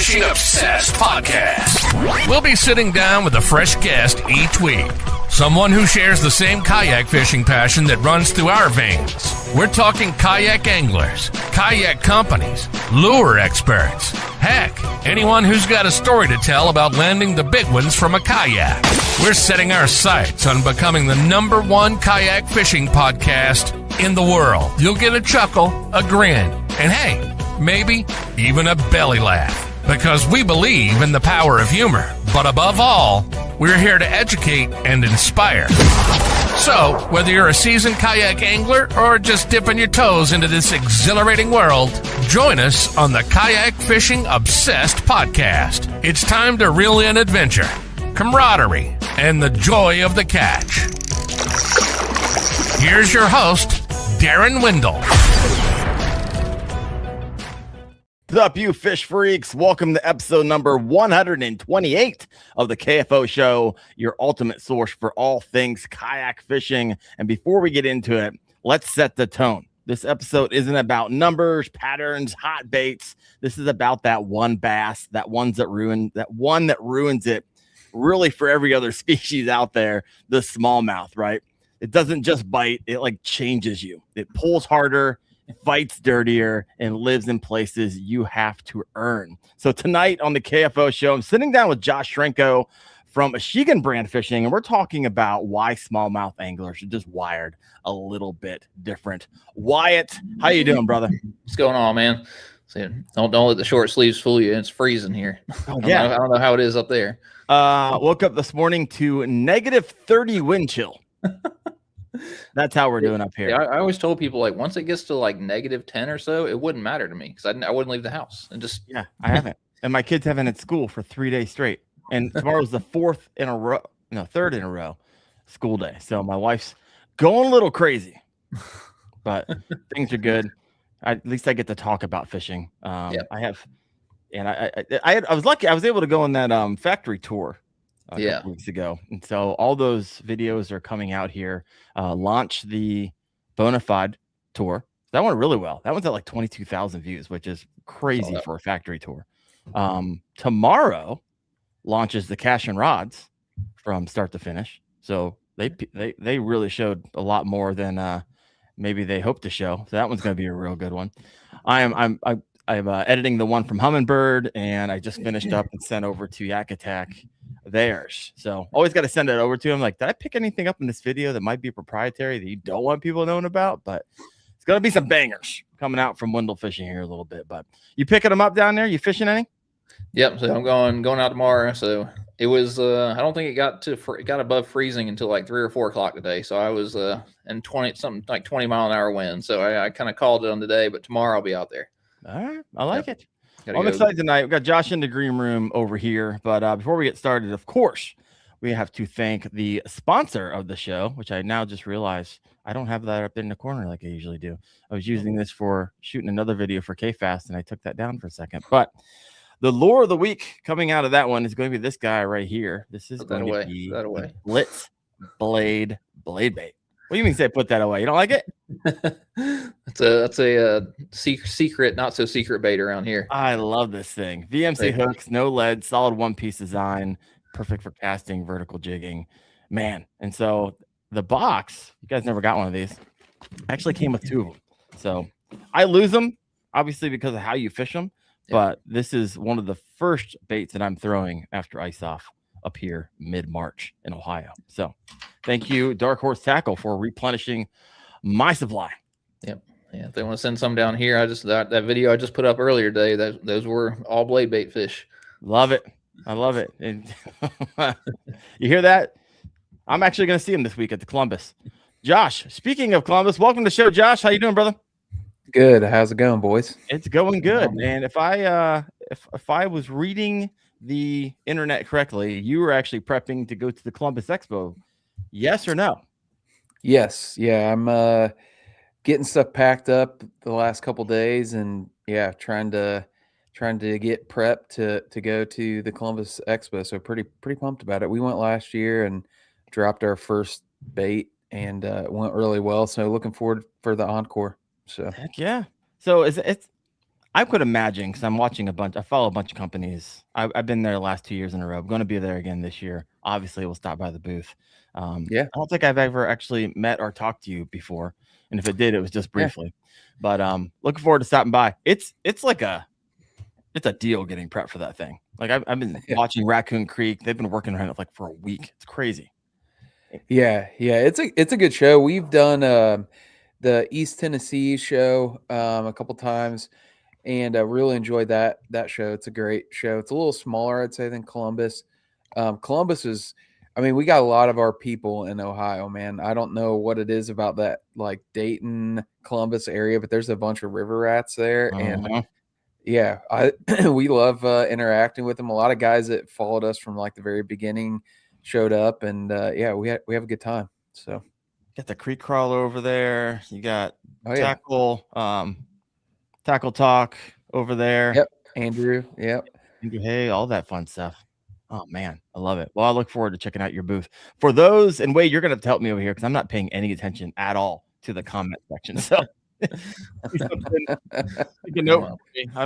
Fishing Obsessed podcast. We'll be sitting down with a fresh guest each week. Someone who shares the same kayak fishing passion that runs through our veins. We're talking kayak anglers, kayak companies, lure experts. Heck, anyone who's got a story to tell about landing the big ones from a kayak. We're setting our sights on becoming the #1 kayak fishing podcast in the world. You'll get a chuckle, a grin, and hey, maybe even a belly laugh. Because we believe in the power of humor. But above all, we're here to educate and inspire. So, whether you're a seasoned kayak angler or just dipping your toes into this exhilarating world, join us on the Kayak Fishing Obsessed podcast. It's time to reel in adventure, camaraderie, and the joy of the catch. Here's your host, Darren Wendell. What's up, you fish freaks? Welcome to episode number 128 of the KFO Show, your ultimate source for all things kayak fishing. And before we get into it, let's set the tone. This episode isn't about numbers, patterns, hot baits. This is about that one bass, that one that ruins it really for every other species out there, the smallmouth, right? It doesn't just bite, it like changes you. It pulls harder, fights dirtier, and lives in places you have to earn. So tonight on the KFO Show, I'm sitting down with Josh Chrenko from Achigan Brand Fishing, and we're talking about why smallmouth anglers are just wired a little bit different. Wyatt, how you doing, brother? What's going on, man? Don't let the short sleeves fool you. It's freezing here. Oh, yeah. I don't know how it is up there. Woke up this morning to -30 wind chill. That's how we're doing up here. Yeah, I always told people, like, once it gets to like -10 or so, it wouldn't matter to me because I wouldn't leave the house and just. Yeah, I haven't. And my kids haven't at school for 3 days straight. And tomorrow's the third in a row school day. So my wife's going a little crazy, but things are good. At least I get to talk about fishing. Yep. I have, and I was lucky. I was able to go on that factory tour a couple weeks ago, and so all those videos are coming out here. Launch the Bonafide tour. That went really well. That one's at like 22,000 views, which is crazy for a factory tour. Tomorrow launches the Cash and Rods from start to finish. So they really showed a lot more than maybe they hoped to show. So that one's going to be a real good one. I'm editing the one from Humminbird, and I just finished up and sent over to Yak Attack theirs. So always got to send it over to them. Like, did I pick anything up in this video that might be proprietary that you don't want people knowing about? But it's going to be some bangers coming out from Wendell Fishing here a little bit. But you picking them up down there? You fishing any? Yep. So I'm going out tomorrow. So it was. I don't think it got above freezing until like 3 or 4 o'clock today. So I was in 20 mile-an-hour wind. So I kind of called it on today. But tomorrow I'll be out there. All right, I like it. I'm excited tonight. We've got Josh in the green room over here. But before we get started, of course, we have to thank the sponsor of the show, which I now just realized I don't have that up in the corner like I usually do. I was using this for shooting another video for K-Fast, and I took that down for a second. But the lure of the week coming out of that one is going to be this guy right here. This is going to be the Blitz Blade bait. What do you mean say put that away? You don't like it? That's a secret, not so secret bait around here. I love this thing. VMC hooks, no lead, solid one-piece design, perfect for casting, vertical jigging, man. And so the box, you guys never got one of these, actually came with 2 of them. So I lose them, obviously, because of how you fish them. Yeah. But this is one of the first baits that I'm throwing after ice off up here mid-March in Ohio. So thank you, Dark Horse Tackle, for replenishing my supply. Yep. Yeah. If they want to send some down here, that video I just put up earlier today, those were all blade bait fish. Love it. I love it. And you hear that? I'm actually going to see him this week at the Columbus. Josh, speaking of Columbus, welcome to the show, Josh. How you doing, brother? Good. How's it going, boys? It's going good. And if I was reading the internet correctly, you were actually prepping to go to the Columbus Expo. Yes or no? Yes. Yeah, I'm getting stuff packed up the last couple days, and yeah, trying to get prepped to go to the Columbus Expo. So pretty pumped about it. We went last year and dropped our first bait, and it went really well. So looking forward for the encore. So heck yeah. So I could imagine, because I'm watching I follow a bunch of companies. I've been there the last 2 years in a row. I'm going to be there again this year. Obviously, we'll stop by the booth. Yeah. I don't think I've ever actually met or talked to you before, and if it did, it was just briefly. But looking forward to stopping by. It's a deal getting prepped for that thing. Like I've been watching Raccoon Creek. They've been working on it like for a week. It's crazy. Yeah, it's a good show. We've done the East Tennessee show a couple times, and I really enjoyed that show. It's a great show. It's a little smaller, I'd say, than Columbus. Columbus is, I mean, we got a lot of our people in Ohio, man. I don't know what it is about that, like Dayton, Columbus area, but there's a bunch of river rats there, and yeah, we love interacting with them. A lot of guys that followed us from like the very beginning showed up, and yeah, we have a good time. So got the creek crawler over there. You got tackle talk over there. Yep, Andrew. Yep, Andrew. Hey, all that fun stuff. Oh man, I love it. Well, I look forward to checking out your booth. For those, and Wade, you're gonna have to help me over here because I'm not paying any attention at all to the comment section. So I'm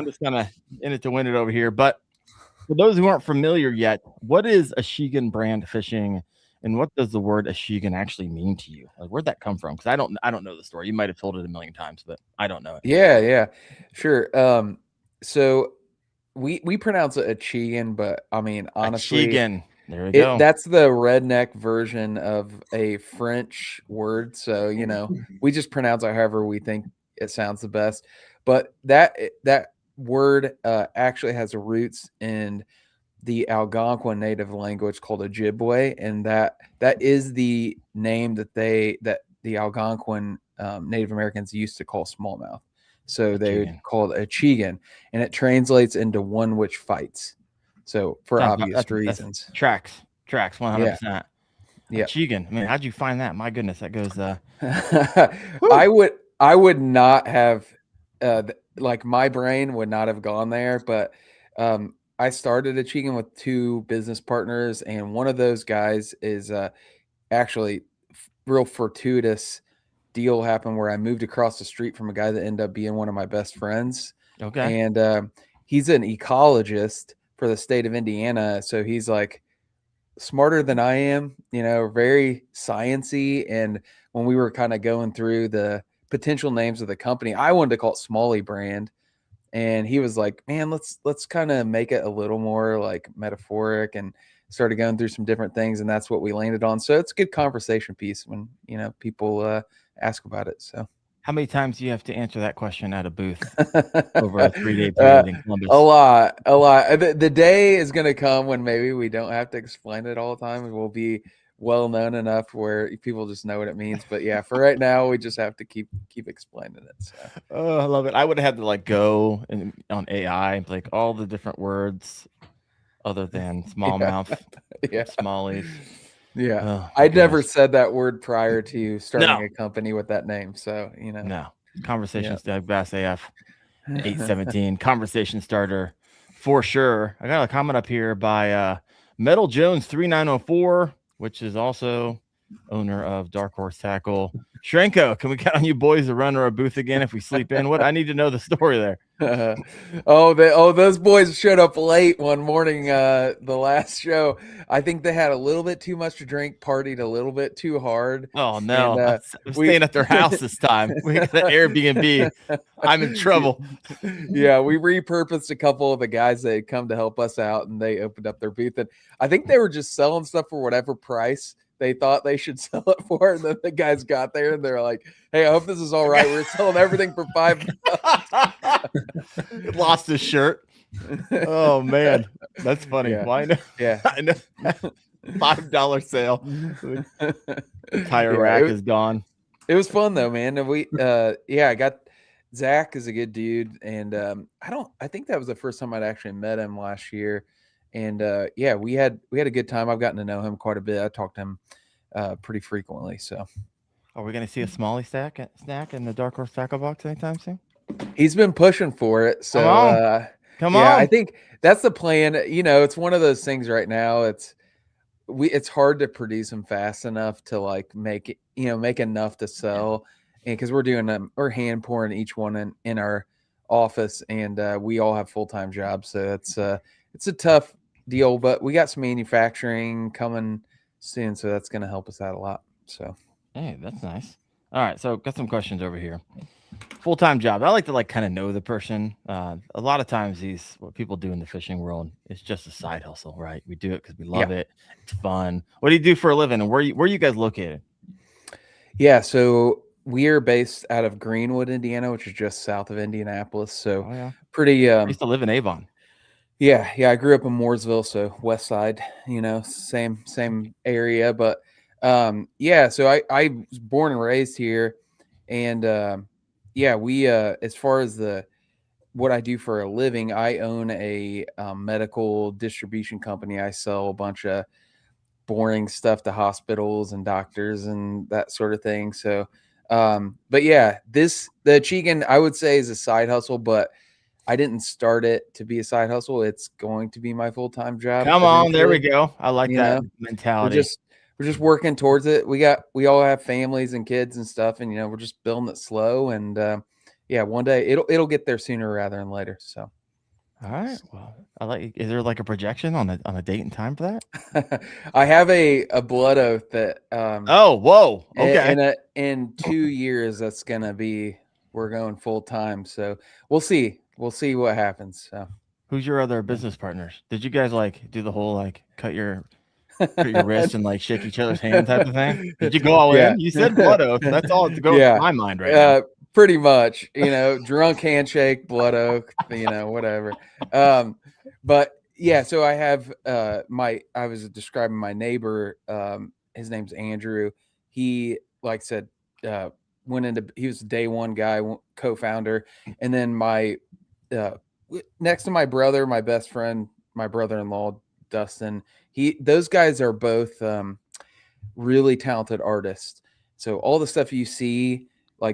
just kind of in it to win it over here. But for those who aren't familiar yet, what is Achigan Brand Fishing, and what does the word Achigan actually mean to you? Like, where'd that come from? Because I don't know the story. You might have told it a million times, but I don't know it. Yeah, sure. So we pronounce it Achigan, but I mean, honestly, Achigan. There we go. That's the redneck version of a French word. So, we just pronounce it however we think it sounds the best. But that word actually has roots in the Algonquin native language called Ojibwe, and that is the name that the Algonquin Native Americans used to call smallmouth. So they called Achigan, and it translates into one which fights. So for obvious reasons. Tracks 100%. Yeah. Achigan. I mean, how'd you find that? My goodness, that goes I would not have like my brain would not have gone there, but I started Achigan with two business partners, and one of those guys is actually real fortuitous deal happened where I moved across the street from a guy that ended up being one of my best friends. Okay. And he's an ecologist for the state of Indiana. So he's like smarter than I am, very sciencey. And when we were kind of going through the potential names of the company, I wanted to call it Smalley Brand. And he was like, man, let's kind of make it a little more like metaphoric, and started going through some different things. And that's what we landed on. So it's a good conversation piece when, people ask about it. So how many times do you have to answer that question at a booth over a 3-day period in Columbus? A lot. The day is going to come when maybe we don't have to explain it all the time. We'll be well known enough where people just know what it means. But yeah, for right now, we just have to keep explaining it. So. Oh, I love it. I would have had to go on AI, like all the different words other than smallmouth, smallies. Yeah, I'd never said that word prior to starting a company with that name. So, No. Conversations, Bass AF 817. Conversation starter for sure. I got a comment up here by Metal Jones 3904, which is also owner of Dark Horse Tackle. Chrenko, can we count on you boys to run our booth again if we sleep in? What I need to know the story there. Those boys showed up late one morning. The last show, I think they had a little bit too much to drink, partied a little bit too hard. Oh no, I'm staying at their house this time. We got the Airbnb. I'm in trouble. Yeah, we repurposed a couple of the guys that had come to help us out, and they opened up their booth, and I think they were just selling stuff for whatever price they thought they should sell it for. And then the guys got there and they're like, hey, I hope this is all right. We're selling everything for $5. Lost his shirt. Oh man, that's funny. Yeah. Why not? Yeah. I know. $5 sale. Tire rack is gone. It was fun though, man. And we I got Zach is a good dude. And I think that was the first time I'd actually met him last year. And we had a good time. I've gotten to know him quite a bit. I talked to him pretty frequently. So, are we going to see a Smalley snack in the Dark Horse Tackle Box anytime soon? He's been pushing for it. So, come on. I think that's the plan. It's one of those things right now. It's hard to produce them fast enough to like make enough to sell, and because we're hand pouring each one in our office, and we all have full-time jobs. So it's a tough deal, but we got some manufacturing coming soon, so that's going to help us out a lot. So, hey, that's nice. All right, so got some questions over here. Full-time job. I like to kind of know the person. A lot of times what people do in the fishing world is just a side hustle, right? We do it because we love it. It's fun. What do you do for a living, and where are you guys located? Yeah, so we are based out of Greenwood, Indiana, which is just south of Indianapolis. So pretty. I used to live in Avon. Yeah, I grew up in Mooresville, so west side, same area. But so I was born and raised here, and we as far as what I do for a living, I own a medical distribution company. I sell a bunch of boring stuff to hospitals and doctors and that sort of thing. So, but yeah, the Achigan, I would say, is a side hustle, but I didn't start it to be a side hustle. It's going to be my full-time job. Come on, there we go. I like that mentality. We're just working towards it. We all have families and kids and stuff, and we're just building it slow. And one day it'll get there sooner rather than later. So, all right. Well, is there like a projection on a date and time for that? I have a blood oath that. Oh, whoa. Okay. In 2 years, that's gonna be. We're going full time. So we'll see. We'll see what happens. So, who's your other business partners? Did you guys do the whole cut your wrist and shake each other's hand type of thing? Did you go all in? You said blood oath. That's all that's going through my mind right now. Pretty much, drunk handshake, blood oath, whatever. But yeah, so I have I was describing my neighbor. His name's Andrew. He, like I said, he was a day one guy, co-founder. And then next to my brother, my best friend, my brother-in-law, Dustin, those guys are both really talented artists. So all the stuff you see,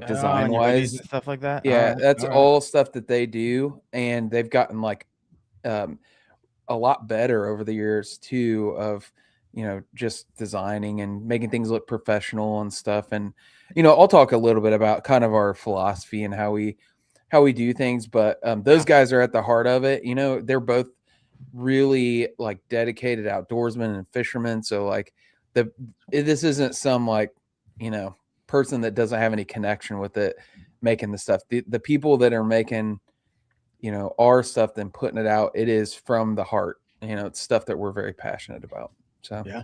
design wise, stuff like that. That's all stuff that they do. And they've gotten a lot better over the years too, of, just designing and making things look professional and stuff. And, I'll talk a little bit about kind of our philosophy and how we do things, but those guys are at the heart of it. They're both really dedicated outdoorsmen and fishermen. So this isn't some person that doesn't have any connection with it making the stuff. The people that are making, our stuff, then putting it out, it is from the heart. It's stuff that we're very passionate about. So yeah,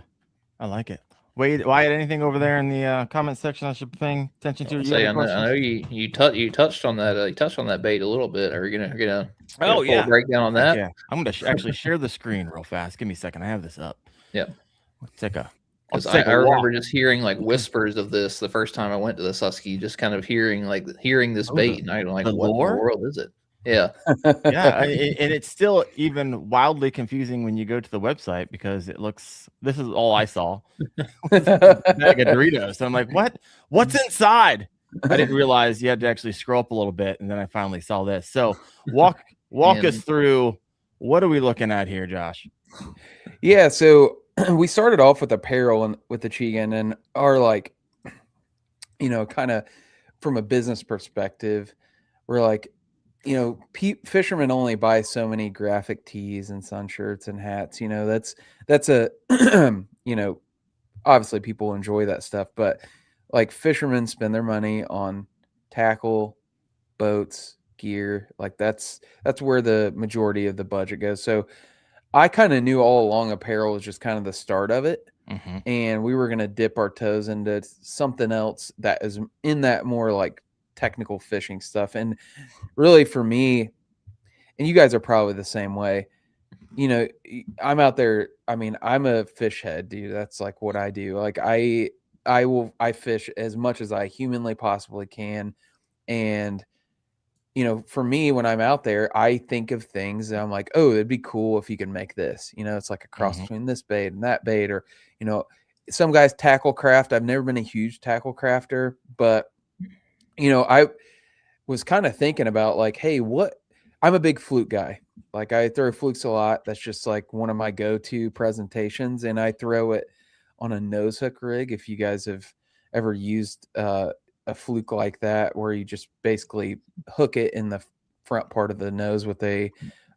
I like it. Wyatt, anything over there in the comment section I should be paying attention to? I know you touched on that. You touched on that bait a little bit. Are you gonna full breakdown on that? Yeah, I'm gonna actually share the screen real fast. Give me a second. I have this up. Yeah, let's take a. I remember just hearing whispers of this the first time I went to the Susky. Just kind of hearing this bait, and I'm like, what in the world is it? Yeah. Yeah. And it's still even wildly confusing when you go to the website because this is all I saw. Bag of Doritos. So I'm like, what's inside? I didn't realize you had to actually scroll up a little bit. And then I finally saw this. So walk us through, what are we looking at here, Josh? Yeah. So we started off with apparel and with Achigan, and our kind of from a business perspective, we're fishermen only buy so many graphic tees and sun shirts and hats. That's a, obviously people enjoy that stuff, but fishermen spend their money on tackle, boats, gear. That's where the majority of the budget goes. So I kind of knew all along apparel was just kind of the start of it. Mm-hmm. And we were going to dip our toes into something else that is in that more technical fishing stuff. And really for me, and you guys are probably the same way, I'm out there. I mean, I'm a fish head, dude. That's what I do. I fish as much as I humanly possibly can. And, for me, when I'm out there, I think of things and I'm like, oh, it'd be cool if you could make this, it's like a cross between this bait and that bait, or, some guys tackle craft. I've never been a huge tackle crafter, but I was kind of thinking about hey, I'm a big fluke guy. I throw flukes a lot. That's just one of my go-to presentations. And I throw it on a nose hook rig. If you guys have ever used a fluke like that, where you just basically hook it in the front part of the nose with I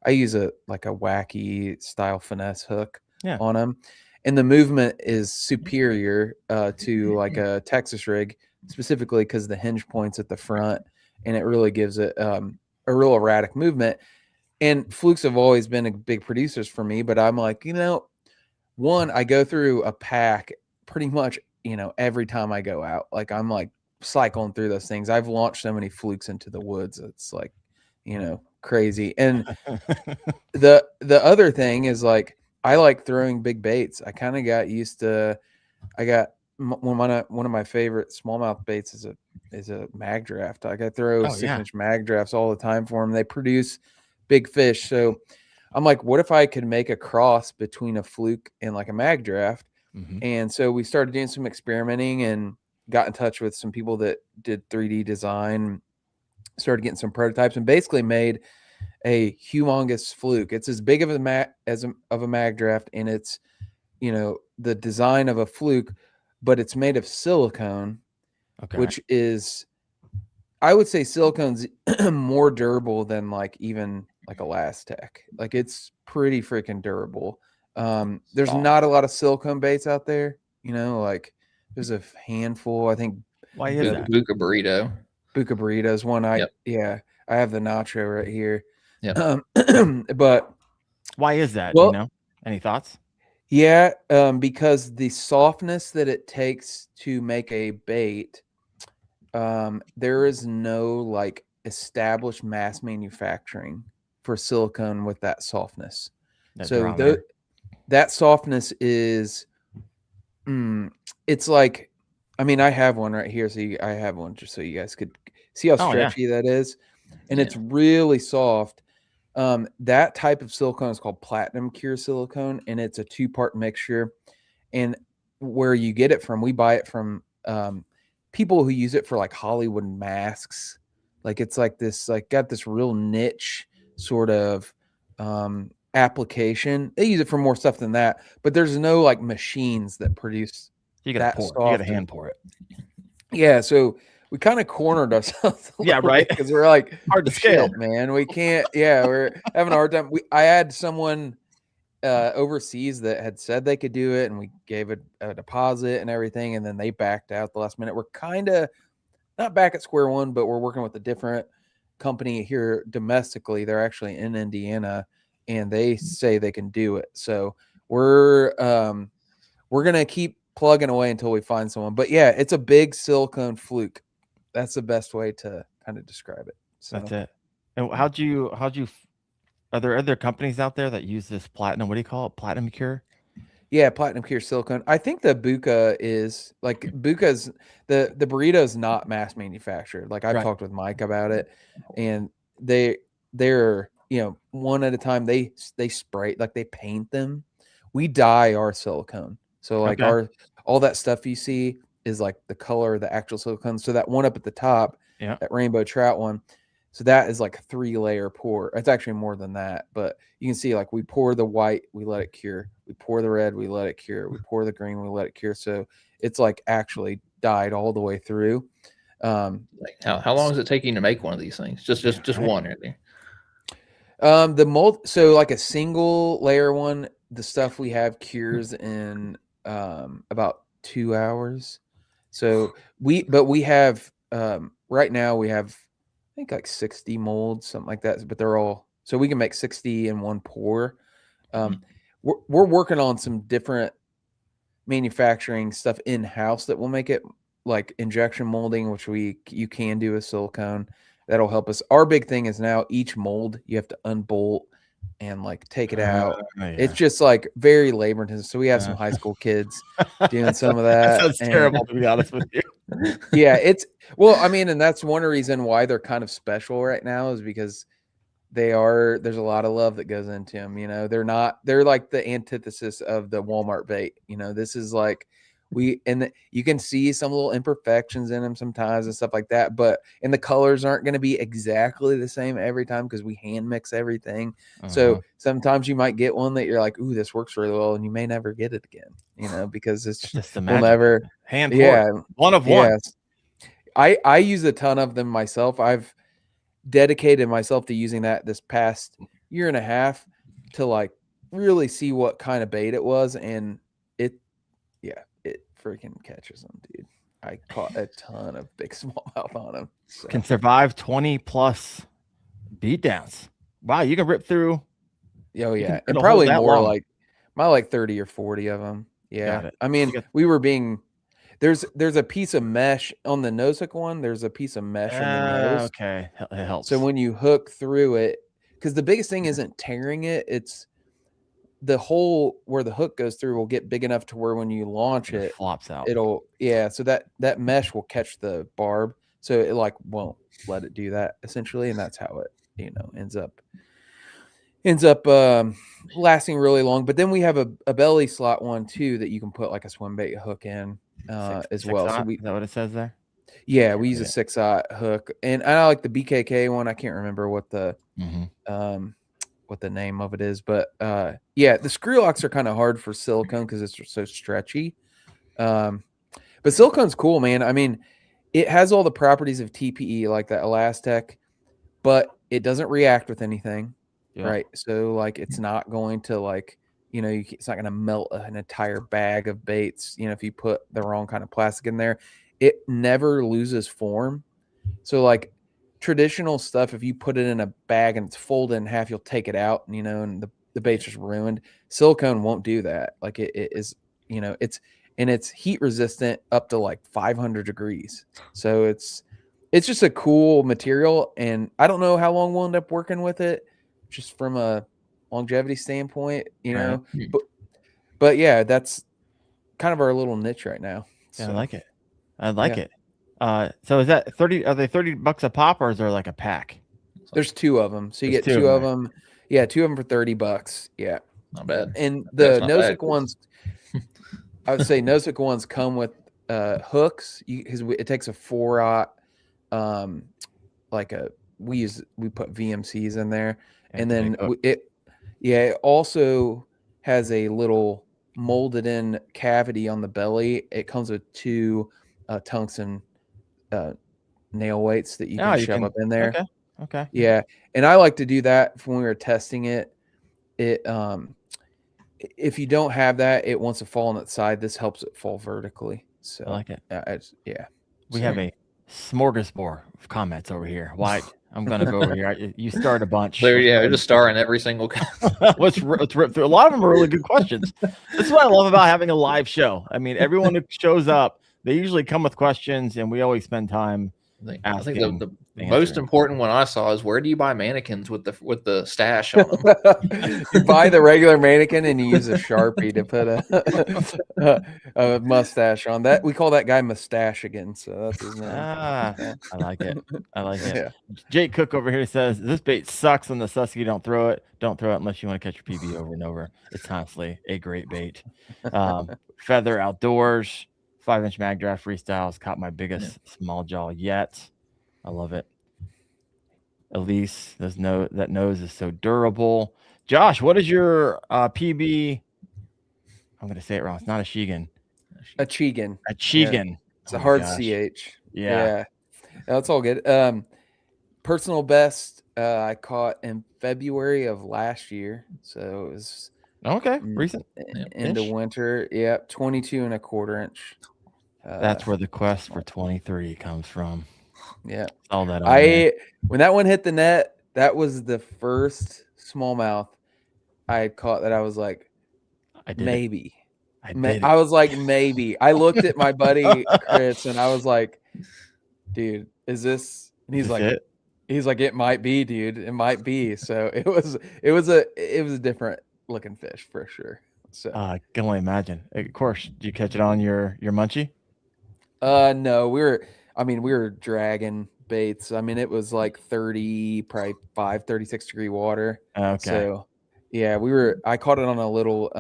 use a wacky style finesse hook on them, and the movement is superior to like a Texas rig, specifically because the hinge points at the front, and it really gives it a real erratic movement. And flukes have always been a big producers for me, but I'm like, one, I go through a pack pretty much, every time I go out. Like I'm like cycling through those things. I've launched so many flukes into the woods. It's like, crazy. And the other thing is like, I like throwing big baits. I kind of got used to, one of my favorite smallmouth baits is a mag draft. I throw 6-inch mag drafts all the time for them. They produce big fish. So I'm like, what if I could make a cross between a fluke and like a mag draft? And so we started doing some experimenting and got in touch with some people that did 3D design, started getting some prototypes, and basically made a humongous fluke. It's as big of a mag draft, and it's, the design of a fluke, but it's made of silicone, which is, I would say silicone's more durable than like even like Elastec. Like it's pretty freaking durable. There's not a lot of silicone baits out there, like there's a handful. I think why is that? Buca Burrito. Buca Burrito is one. I have the nacho right here. But why is that? Any thoughts? Yeah, because the softness that it takes to make a bait, there is no like established mass manufacturing for silicone with that softness. That softness is, it's like, I mean, I have one right here. I have one just so you guys could see how stretchy that is. And it's really soft. That type of silicone is called platinum cure silicone, and it's a 2-part mixture. And where you get it from, we buy it from people who use it for like Hollywood masks. Like it's like this, like got this real niche sort of application. They use it for more stuff than that, but there's no like machines that produce that soft. You gotta hand pour it. Yeah, so we kind of cornered ourselves. Right. Because we're like, hard to scale, man. We can't. Yeah, we're having a hard time. I had someone overseas that had said they could do it, and we gave a deposit and everything, and then they backed out the last minute. We're kind of not back at square one, but we're working with a different company here domestically. They're actually in Indiana, and they say they can do it. So we're gonna keep plugging away until we find someone. But yeah, it's a big silicone fluke. That's the best way to kind of describe it. So that's it. And how'd you are there other companies out there that use this platinum? What do you call it? Platinum cure? Yeah, platinum cure silicone. I think the Buca is like Buca's the burrito's not mass manufactured. Like I've talked with Mike about it, and they're one at a time. They spray, like they paint them. We dye our silicone. So like all that stuff you see is like the color of the actual silicone. So that one up at the top, that rainbow trout one, so that is like a 3-layer pour. It's actually more than that, but you can see like we pour the white, we let it cure. We pour the red, we let it cure. We pour the green, we let it cure. So it's like actually dyed all the way through. Like how long is it taking to make one of these things? Just one, really. The mold. So like a single layer one, the stuff we have cures in about 2 hours. So we have right now we have I think like 60 molds, something like that. But they're all, so we can make 60 in one pour. We're working on some different manufacturing stuff in house that will make it like injection molding, which you can do with silicone. That'll help us. Our big thing is now each mold you have to unbolt and like take it out. It's just like very labor intensive. So we have some high school kids doing some of that. That sounds terrible, to be honest with you. Yeah, I mean, and that's one reason why they're kind of special right now is because there's a lot of love that goes into them. They're like the antithesis of the Walmart bait. This is like you can see some little imperfections in them sometimes and stuff like that, and the colors aren't going to be exactly the same every time because we hand mix everything. So sometimes you might get one that you're like, ooh, this works really well, and you may never get it again, because it's just the we'll never hand. One of one. Yes. I use a ton of them myself. dedicated myself to using that this past year and a half to like really see what kind of bait it was, and it freaking catches them, dude. I caught a ton of big smallmouth on them. So. Can survive 20 plus beat downs. Wow, you can rip through. Oh yeah, and probably more long. like 30 or 40 of them. Yeah, I mean, we were being there's a piece of mesh on the nose hook one. There's a piece of mesh on the nose. Okay, it helps. So when you hook through it, because the biggest thing isn't tearing it, it's the hole where the hook goes through will get big enough to where when you launch it flops out. So that mesh will catch the barb, so it like won't let it do that essentially, and that's how it ends up lasting really long. But then we have a belly slot one too that you can put like a swim bait hook in as well. So is that what it says there? Yeah, we use a 6/0 hook, and I like the BKK one. I can't remember what the what the name of it is, but yeah, the screw locks are kind of hard for silicone because it's so stretchy. But silicone's cool, man. I mean, it has all the properties of TPE, like that Elastec, but it doesn't react with anything, right? So like, it's not going to like, it's not going to melt an entire bag of baits. If you put the wrong kind of plastic in there, it never loses form. So like, traditional stuff, if you put it in a bag and it's folded in half, you'll take it out, and the bait's just ruined. Silicone won't do that. Like it is, it's heat resistant up to like 500 degrees. So it's just a cool material, and I don't know how long we'll end up working with it, just from a longevity standpoint, Right. But yeah, that's kind of our little niche right now. Yeah, so, I like it. So is that 30? Are they $30 a pop, or is there like a pack? There's 2 of them, so you get 2 of them. Yeah, 2 of them for $30. Yeah, not bad. And the Nozick ones, I would say Nozick ones come with hooks. Because it takes a 4/0, we put VMCs in there, and then it also has a little molded in cavity on the belly. It comes with 2 tungsten nail weights that you can shove up in there. Okay. Yeah, and I like to do that when we were testing it. If you don't have that, it wants to fall on its side. This helps it fall vertically. So I like it. We So, have a smorgasbord of comments over here. White, I'm gonna go over here. You start a bunch. They're just starring every single. let's rip through. A lot of them are really good questions. This is what I love about having a live show. I mean, everyone who shows up, they usually come with questions, and we always spend time. I think the most important one I saw is, where do you buy mannequins with the stash on them? You buy the regular mannequin and you use a Sharpie to put a mustache on. That we call that guy Mustache again. So that's his name. I like it. Yeah. Jake Cook over here says, this bait sucks on the Susky. Don't throw it unless you want to catch your PB over and over. It's honestly a great bait. Feather Outdoors, 5-inch mag draft freestyles, caught my biggest small jaw yet. I love it. Elise, that nose is so durable. Josh, what is your PB? I'm going to say it wrong. It's not Achigan. Achigan. Yeah. It's a hard CH. Yeah. That's all good. Personal best I caught in February of last year. So it was recent. Into winter. Yeah, 22 1/4 inch. That's where the quest for 23 comes from. Yeah. All that. When that one hit the net, that was the first smallmouth I had caught that I was like, maybe. I was like, maybe. I looked at my buddy Chris and I was like, dude, is this? And he's like, it might be, dude. It might be. So it was a different looking fish for sure. So I can only imagine. Of course, did you catch it on your munchie? No, we were dragging baits. I mean, it was like 35, 36 degree water. Okay. So yeah, I caught it on a little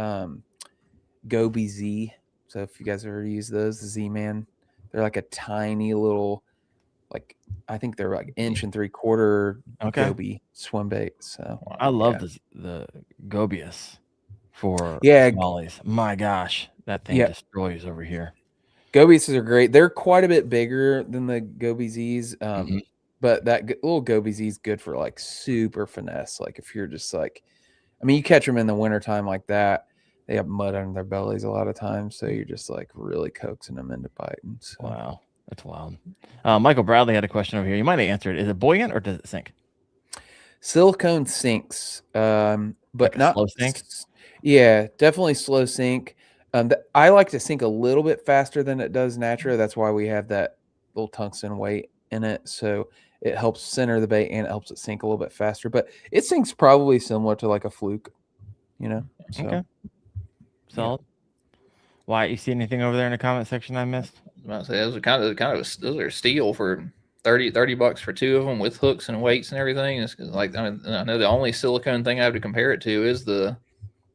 Goby Z. So if you guys ever use those, the Z-Man, they're like a tiny little, like, I think they're like 1.75 inch Goby swim bait. So I love the Gobius for mollies. My gosh, that thing destroys over here. Gobies are great. They're quite a bit bigger than the Goby Zs. but that little goby Z is good for like super finesse. Like if you're just like, I mean, you catch them in the wintertime like that, they have mud under their bellies a lot of times. So you're just like really coaxing them into biting. So. Wow. That's wild. Michael Bradley had a question over here. You might have answered. Is it buoyant or does it sink? Silicone sinks, but like not slow sink. Yeah, definitely slow sink. I like to sink a little bit faster than it does naturally. That's why we have that little tungsten weight in it. So it helps center the bait and it helps it sink a little bit faster. But it sinks probably similar to like a fluke, you know. So, okay. Solid. Yeah. Why? You see anything over there in the comment section I missed? I was about to say those are kind of those are steal for $30 for two of them with hooks and weights and everything. It's like I know the only silicone thing I have to compare it to is the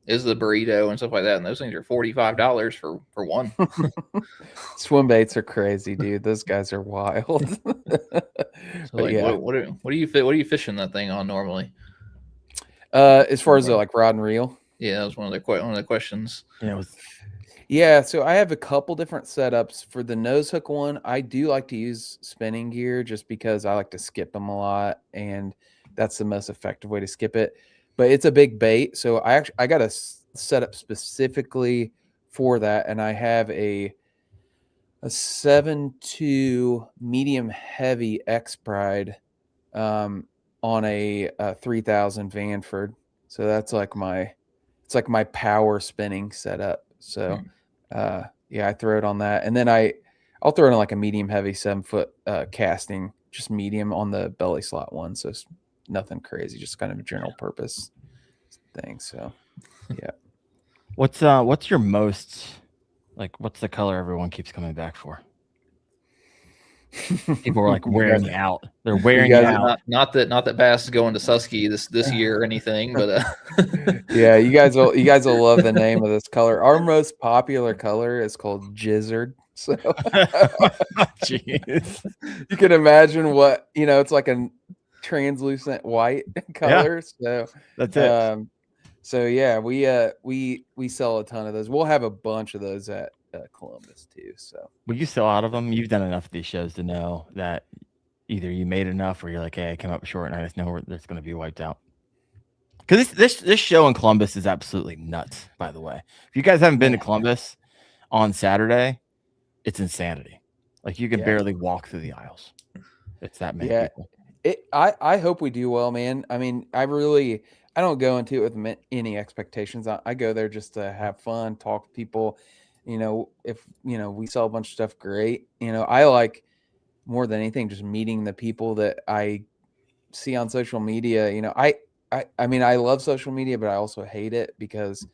burrito and stuff like that, and those things are $45 for one. Swim baits are crazy, dude. Those guys are wild. So like, yeah. what are you fishing that thing on normally? As far as like rod and reel. Yeah, that was one of the questions. Yeah, it was. Yeah, so I have a couple different setups. For the nose hook one, I do like to use spinning gear just because I like to skip them a lot, and that's the most effective way to skip it. But it's a big bait, so I got a setup specifically for that, and I have a 7.2 medium heavy X Pride on a 3000 Vanford. So that's like my power spinning setup. So yeah, I throw it on that, and then I'll throw it on like a medium heavy 7-foot casting, just medium on the belly slot one. So it's nothing crazy, just kind of a general purpose thing. So yeah. What's your most, like, what's the color everyone keeps coming back for? People are like wearing out. They're wearing out. Not that Bass is going to Susky this year or anything, but yeah, you guys will love the name of this color. Our most popular color is called Gizzard. So jeez, you can imagine what, it's like a translucent white color. Yeah. So that's it. So yeah, we sell a ton of those. We'll have a bunch of those at Columbus too. So will you sell out of them? You've done enough of these shows to know that either you made enough or you're like, hey, I came up short and I just know there's going to be wiped out. Because this show in Columbus is absolutely nuts, by the way. If you guys haven't been to Columbus on Saturday, it's insanity. Like you can barely walk through the aisles. It's that many people. I hope we do well, man. I mean, I don't go into it with any expectations. I go there just to have fun, talk to people. If we sell a bunch of stuff, great. I like more than anything just meeting the people that I see on social media. I mean, I love social media, but I also hate it because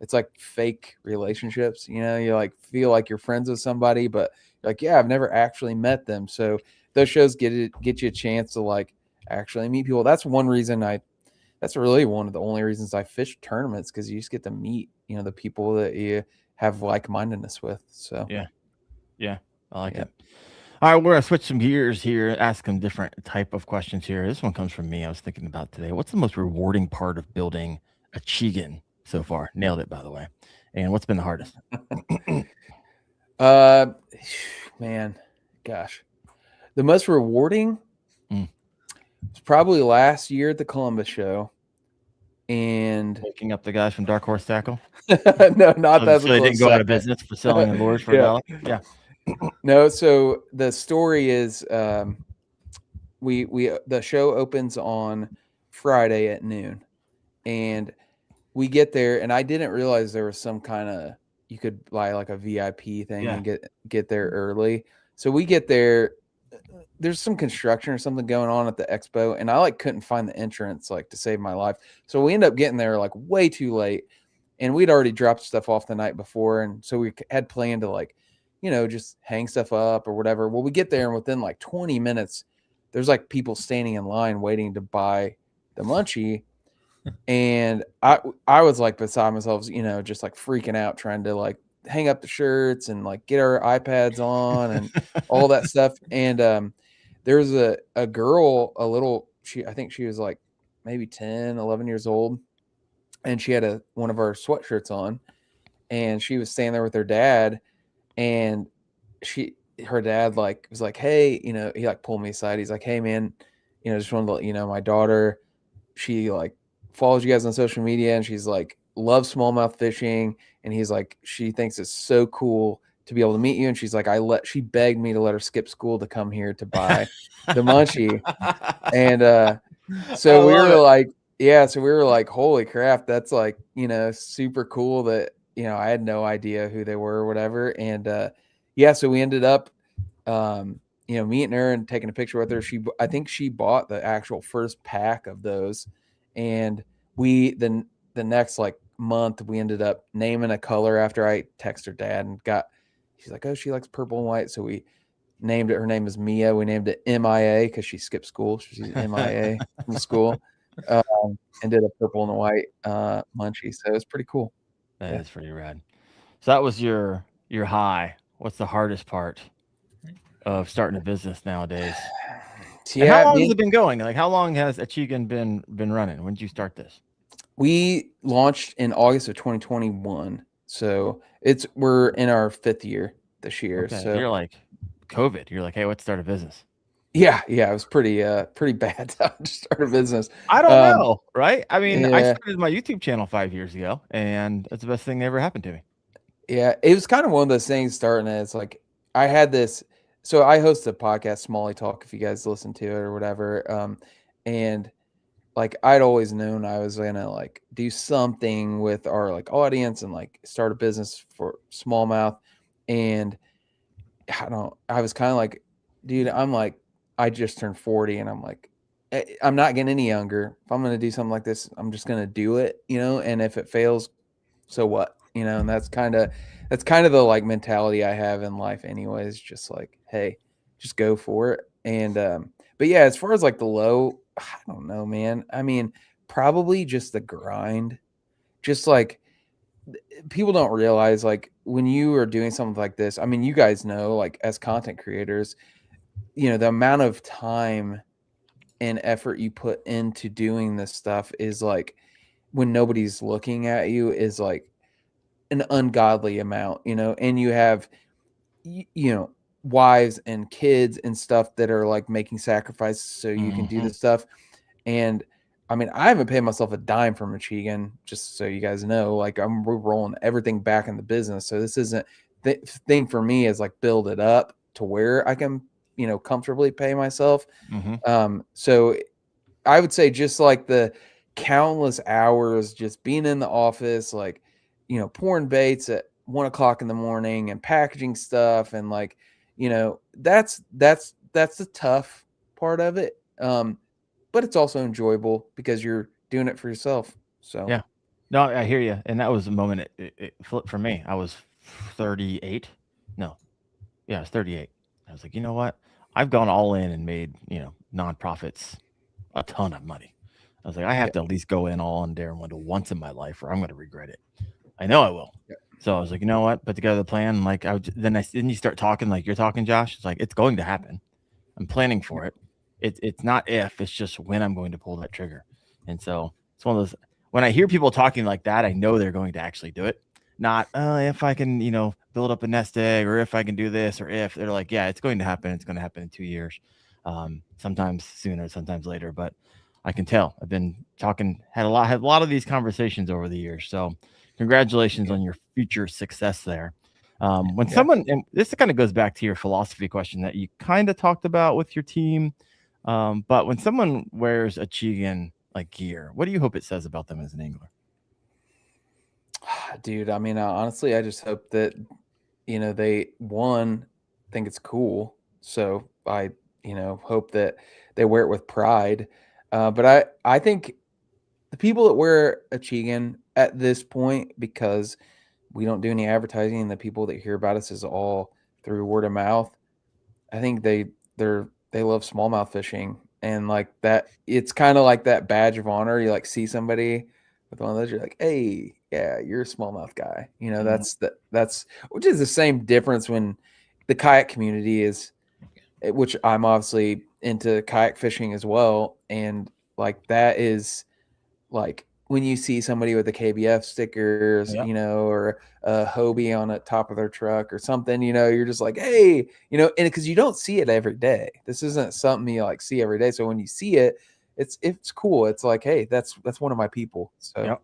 it's like fake relationships. You like feel like you're friends with somebody, but you're like, yeah, I've never actually met them. So those shows get you a chance to like actually meet people. That's one reason that's really one of the only reasons I fish tournaments, because you just get to meet, the people that you have like-mindedness with. So yeah, I like it. All right, we're gonna switch some gears here, ask some different type of questions here. This one comes from me. I was thinking about today. What's the most rewarding part of building Achigan so far? Nailed it, by the way. And what's been the hardest? Man, gosh, the most rewarding was probably last year at the Columbus show. And waking up the guys from Dark Horse Tackle. No, not that. So they didn't go out of business for selling the lures for $1. Yeah. No, so the story is the show opens on Friday at noon, and we get there, and I didn't realize there was some kind of, you could buy like a VIP thing and get there early. So we get there, there's some construction or something going on at the expo, and I couldn't find the entrance to save my life. So we end up getting there way too late, and we'd already dropped stuff off the night before, and so we had planned to just hang stuff up or whatever. Well, we get there, and within 20 minutes, there's people standing in line waiting to buy the munchie. And I was beside myself, just freaking out, trying to hang up the shirts and get our iPads on and all that stuff. And there was a girl, I think she was maybe 10, 11 years old. And she had one of our sweatshirts on, and she was standing there with her dad. And her dad like was like, hey, he like pulled me aside. He's like, hey man, just wanted to let you know my daughter, she like follows you guys on social media and she's like loves smallmouth fishing. And he's like, she thinks it's so cool to be able to meet you. And she's like, she begged me to let her skip school to come here to buy the munchie. And so we were like, so we were like, holy crap, that's like, super cool that, I had no idea who they were or whatever. And so we ended up meeting her and taking a picture with her. I think she bought the actual first pack of those. And the next like month, we ended up naming a color after I texted her dad and she's like, oh, she likes purple and white. So we named it. Her name is Mia. We named it MIA because she skipped school. She's MIA from school. And did a purple and white munchie. So it was pretty cool. That is pretty rad. So that was your high. What's the hardest part of starting a business nowadays? How long has it been going? Like, how long has Achigan been running? When did you start this? We launched in August of 2021. So we're in our 5th year this year. Okay. So you're like COVID. You're like, hey, let's start a business. Yeah, it was pretty bad to start a business. I don't know, right? I mean, I started my YouTube channel 5 years ago, and that's the best thing that ever happened to me. Yeah, it was kind of one of those things starting. It's like I had this. So I host a podcast, Smalley Talk, if you guys listen to it or whatever. And like I'd always known I was gonna like do something with our like audience and like start a business for smallmouth. And I was kind of like, dude, I just turned 40 and I'm like, I'm not getting any younger. If I'm going to do something like this, I'm just going to do it, and if it fails, so what, and that's kind of the like mentality I have in life anyways. Just like, hey, just go for it. And, but yeah, as far as like the low, I don't know, man. I mean, probably just the grind, just like people don't realize like when you are doing something like this, I mean, you guys know, like as content creators, the amount of time and effort you put into doing this stuff is like when nobody's looking at you is like an ungodly amount, and you have, wives and kids and stuff that are like making sacrifices so you can do this stuff. And I mean, I haven't paid myself a dime from Achigan, just so you guys know, like we're rolling everything back in the business. So this isn't the thing for me is like build it up to where I can, comfortably pay myself. So I would say just like the countless hours, just being in the office, like, pouring baits at 1 o'clock in the morning and packaging stuff. And like, that's the tough part of it. But it's also enjoyable because you're doing it for yourself. So yeah, no, I hear you. And that was the moment it flipped for me. I was 38. No, yeah, I was 38. I was like, you know what? I've gone all in and made, nonprofits a ton of money. I was like, I have to at least go in all in Darren Wendell once in my life or I'm going to regret it. I know I will. Yeah. So I was like, you know what? Put together the plan. Like then you start talking like you're talking, Josh. It's like, it's going to happen. I'm planning for it. It's not if, it's just when I'm going to pull that trigger. And so it's one of those, when I hear people talking like that, I know they're going to actually do it. Not if I can, build up a nest egg or if I can do this or if they're like, yeah, it's going to happen. It's going to happen in 2 years. Sometimes sooner, sometimes later, but I can tell. I've been talking, had a lot of these conversations over the years. So congratulations on your future success there. When someone, and this kind of goes back to your philosophy question that you kind of talked about with your team. But when someone wears Achigan like gear, what do you hope it says about them as an angler? Dude, I mean, honestly, I just hope that, they think it's cool. So I, hope that they wear it with pride. But I think the people that wear Achigan at this point, because we don't do any advertising and the people that hear about us is all through word of mouth, I think they love smallmouth fishing. And like that, it's kind of like that badge of honor. You like see somebody with one of those, you're like, hey, yeah, you're a smallmouth guy. That's which is the same difference when the kayak community is, which I'm obviously into kayak fishing as well. And like that is like when you see somebody with the KBF stickers, Yep. you know, or a Hobie on the top of their truck or something, you know, you're just like, hey, you know, and because you don't see it every day. This isn't something you like see every day. So when you see it, it's cool. It's like, hey, that's one of my people. So Yep.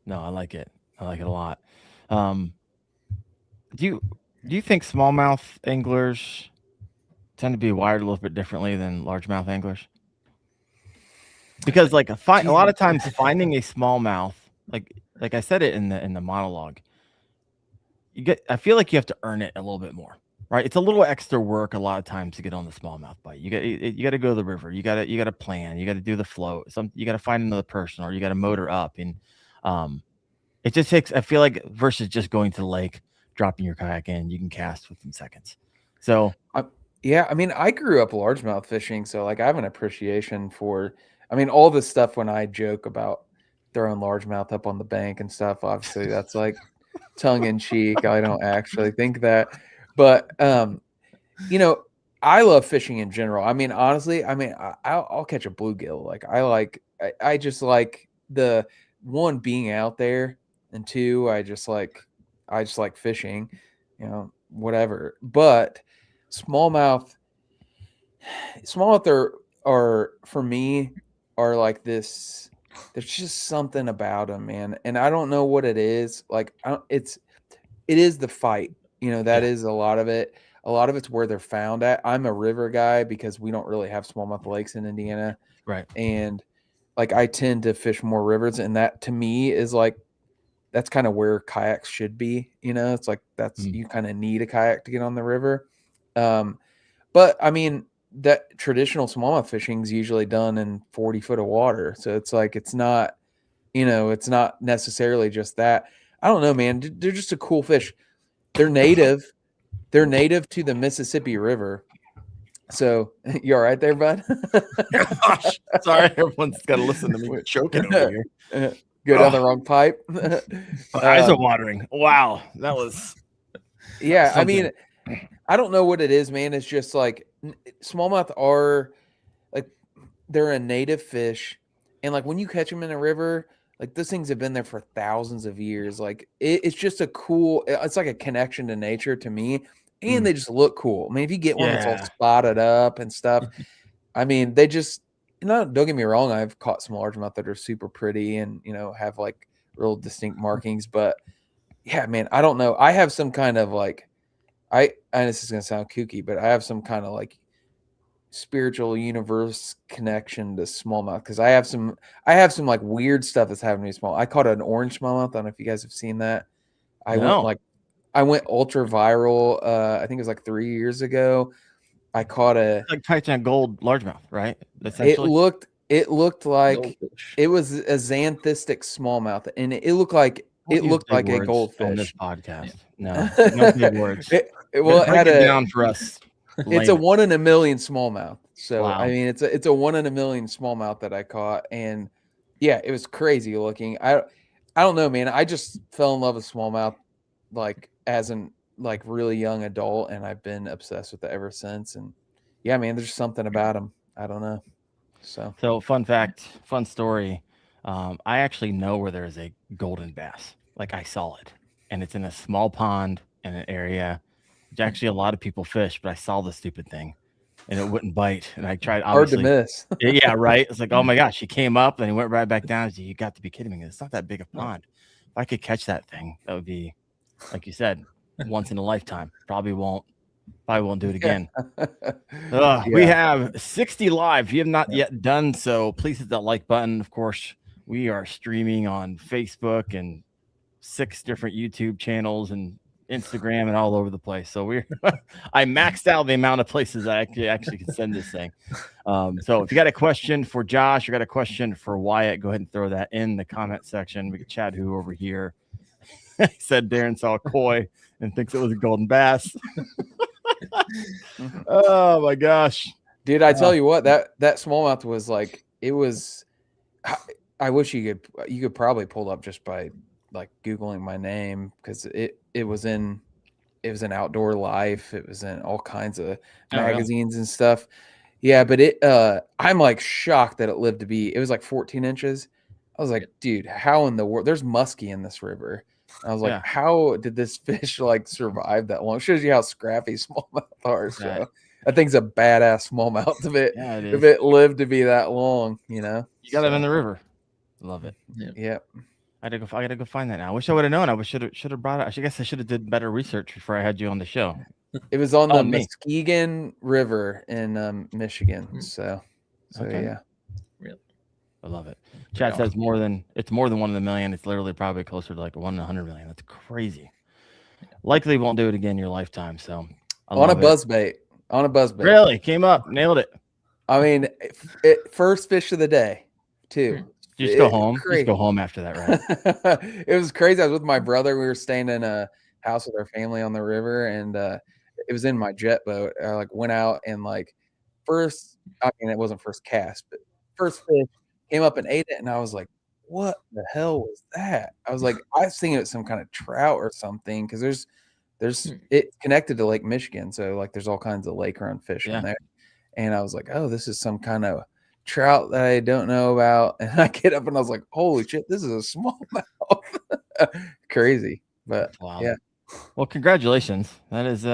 No, I like it. I like it a lot. Do you think smallmouth anglers tend to be wired a little bit differently than largemouth anglers? Because like a lot of times finding a smallmouth, like I said it in the monologue, I feel like you have to earn it a little bit more, right? It's a little extra work a lot of times to get on the smallmouth bite. You got to go to the river. You got to plan. You got to do the float. You got to find another person, or you got to motor up, and it just takes. I feel like versus just going to the lake, dropping your kayak in, you can cast within seconds. So yeah, I mean, I grew up largemouth fishing, so like I have an appreciation for. I mean, all this stuff when I joke about throwing largemouth up on the bank and stuff, obviously that's like tongue in cheek. I don't actually think that, but you know, I love fishing in general. I mean, honestly, I mean, I'll catch a bluegill. Like I just like the one being out there, and two, I just like fishing, you know, whatever. But smallmouth are for me are like this. There's just something about them, man, and I don't know what it is. Like it is the fight, you know, that is a lot of it. A lot of it's where they're found at. I'm a river guy because we don't really have smallmouth lakes in Indiana, right, and like I tend to fish more rivers, and that to me is like that's kind of where kayaks should be. You know, it's like you kind of need a kayak to get on the river. But I mean, that traditional smallmouth fishing is usually done in 40 foot of water. So it's like, it's not, you know, it's not necessarily just that. I don't know, man. They're just a cool fish. They're native. They're native to the Mississippi River. So you all right there, bud? Gosh, sorry, everyone's got to listen to me choking over here. Go down the wrong pipe. My eyes are watering. Wow, that was. Yeah, something. I mean, I don't know what it is, man. It's just like smallmouth are like they're a native fish, and like when you catch them in a river, like those things have been there for thousands of years. Like it's just a cool. It's like a connection to nature to me, and they just look cool. I mean, if you get one that's all spotted up and stuff, I mean, they just. You know, don't get me wrong. I've caught some largemouth that are super pretty and you know have like real distinct markings, but yeah, man, I don't know. I have some kind of like and this is gonna sound kooky, but I have some kind of like spiritual universe connection to smallmouth because I have some like weird stuff that's happening to me small. I caught an orange smallmouth. I don't know if you guys have seen that. I went ultra viral. I think it was like 3 years ago. I caught like Titan Gold largemouth, right? It looked like it was a xanthistic smallmouth, and it looked like a goldfish on this podcast. No big words. It had down for us. It's a 1 in a million smallmouth. So wow. I mean, it's a 1 in a million smallmouth that I caught, and yeah, it was crazy looking. I don't know, man. I just fell in love with smallmouth like as an like really young adult, and I've been obsessed with it ever since. And yeah, man, there's something about them. I don't know. So fun fact, fun story. I actually know where there's a golden bass. Like I saw it, and it's in a small pond in an area which actually a lot of people fish, but I saw the stupid thing and it wouldn't bite. And I tried, hard to miss. Yeah, right. It's like, oh my gosh, he came up and he went right back down. You got to be kidding me. It's not that big a pond. If I could catch that thing, that would be, like you said, once in a lifetime. Probably won't do it again. We have 60 live. If you have not yet done so, please hit that like button. Of course, we are streaming on Facebook and 6 different YouTube channels and Instagram and all over the place. So I maxed out the amount of places I actually can send this thing. So if you got a question for Josh or got a question for Wyatt, go ahead and throw that in the comment section. We got Chad who over here said Darren saw a koi and thinks it was a golden bass. Oh my gosh, dude! I tell you what, that smallmouth was like it was. I wish you could probably pull up just by like Googling my name because it was in Outdoor Life. It was in all kinds of magazines and stuff. Yeah, but I'm like shocked that it lived to be. It was like 14 inches. I was like, dude, how in the world? There's muskie in this river. I was like, how did this fish like survive that long? Shows you how scrappy smallmouth are. So I think it's a badass smallmouth if it lived to be that long, you know. You got them in the river. Love it. Yeah. I gotta go find that now. I wish I would have known. I should have brought it. I guess I should have did better research before I had you on the show. It was on the Muskegon River in Michigan. So yeah. Really? I love it. Chat says it's more than 1 in a million. It's literally probably closer to like 1 in 100 million. That's crazy. Likely won't do it again in your lifetime. So on a buzzbait. Really came up, nailed it. I mean, first fish of the day, too. You just go home. Just go home after that, right? It was crazy. I was with my brother. We were staying in a house with our family on the river, and it was in my jet boat. I like went out and like it wasn't first cast, but first fish came up and ate it, and I was like, "What the hell was that?" I was like, I was thinking it was some kind of trout or something because there's it's connected to Lake Michigan, so like there's all kinds of lake run fish in there, and I was like, "Oh, this is some kind of trout that I don't know about." And I get up and I was like, "Holy shit, this is a smallmouth!" Crazy, but yeah. Well, congratulations. That is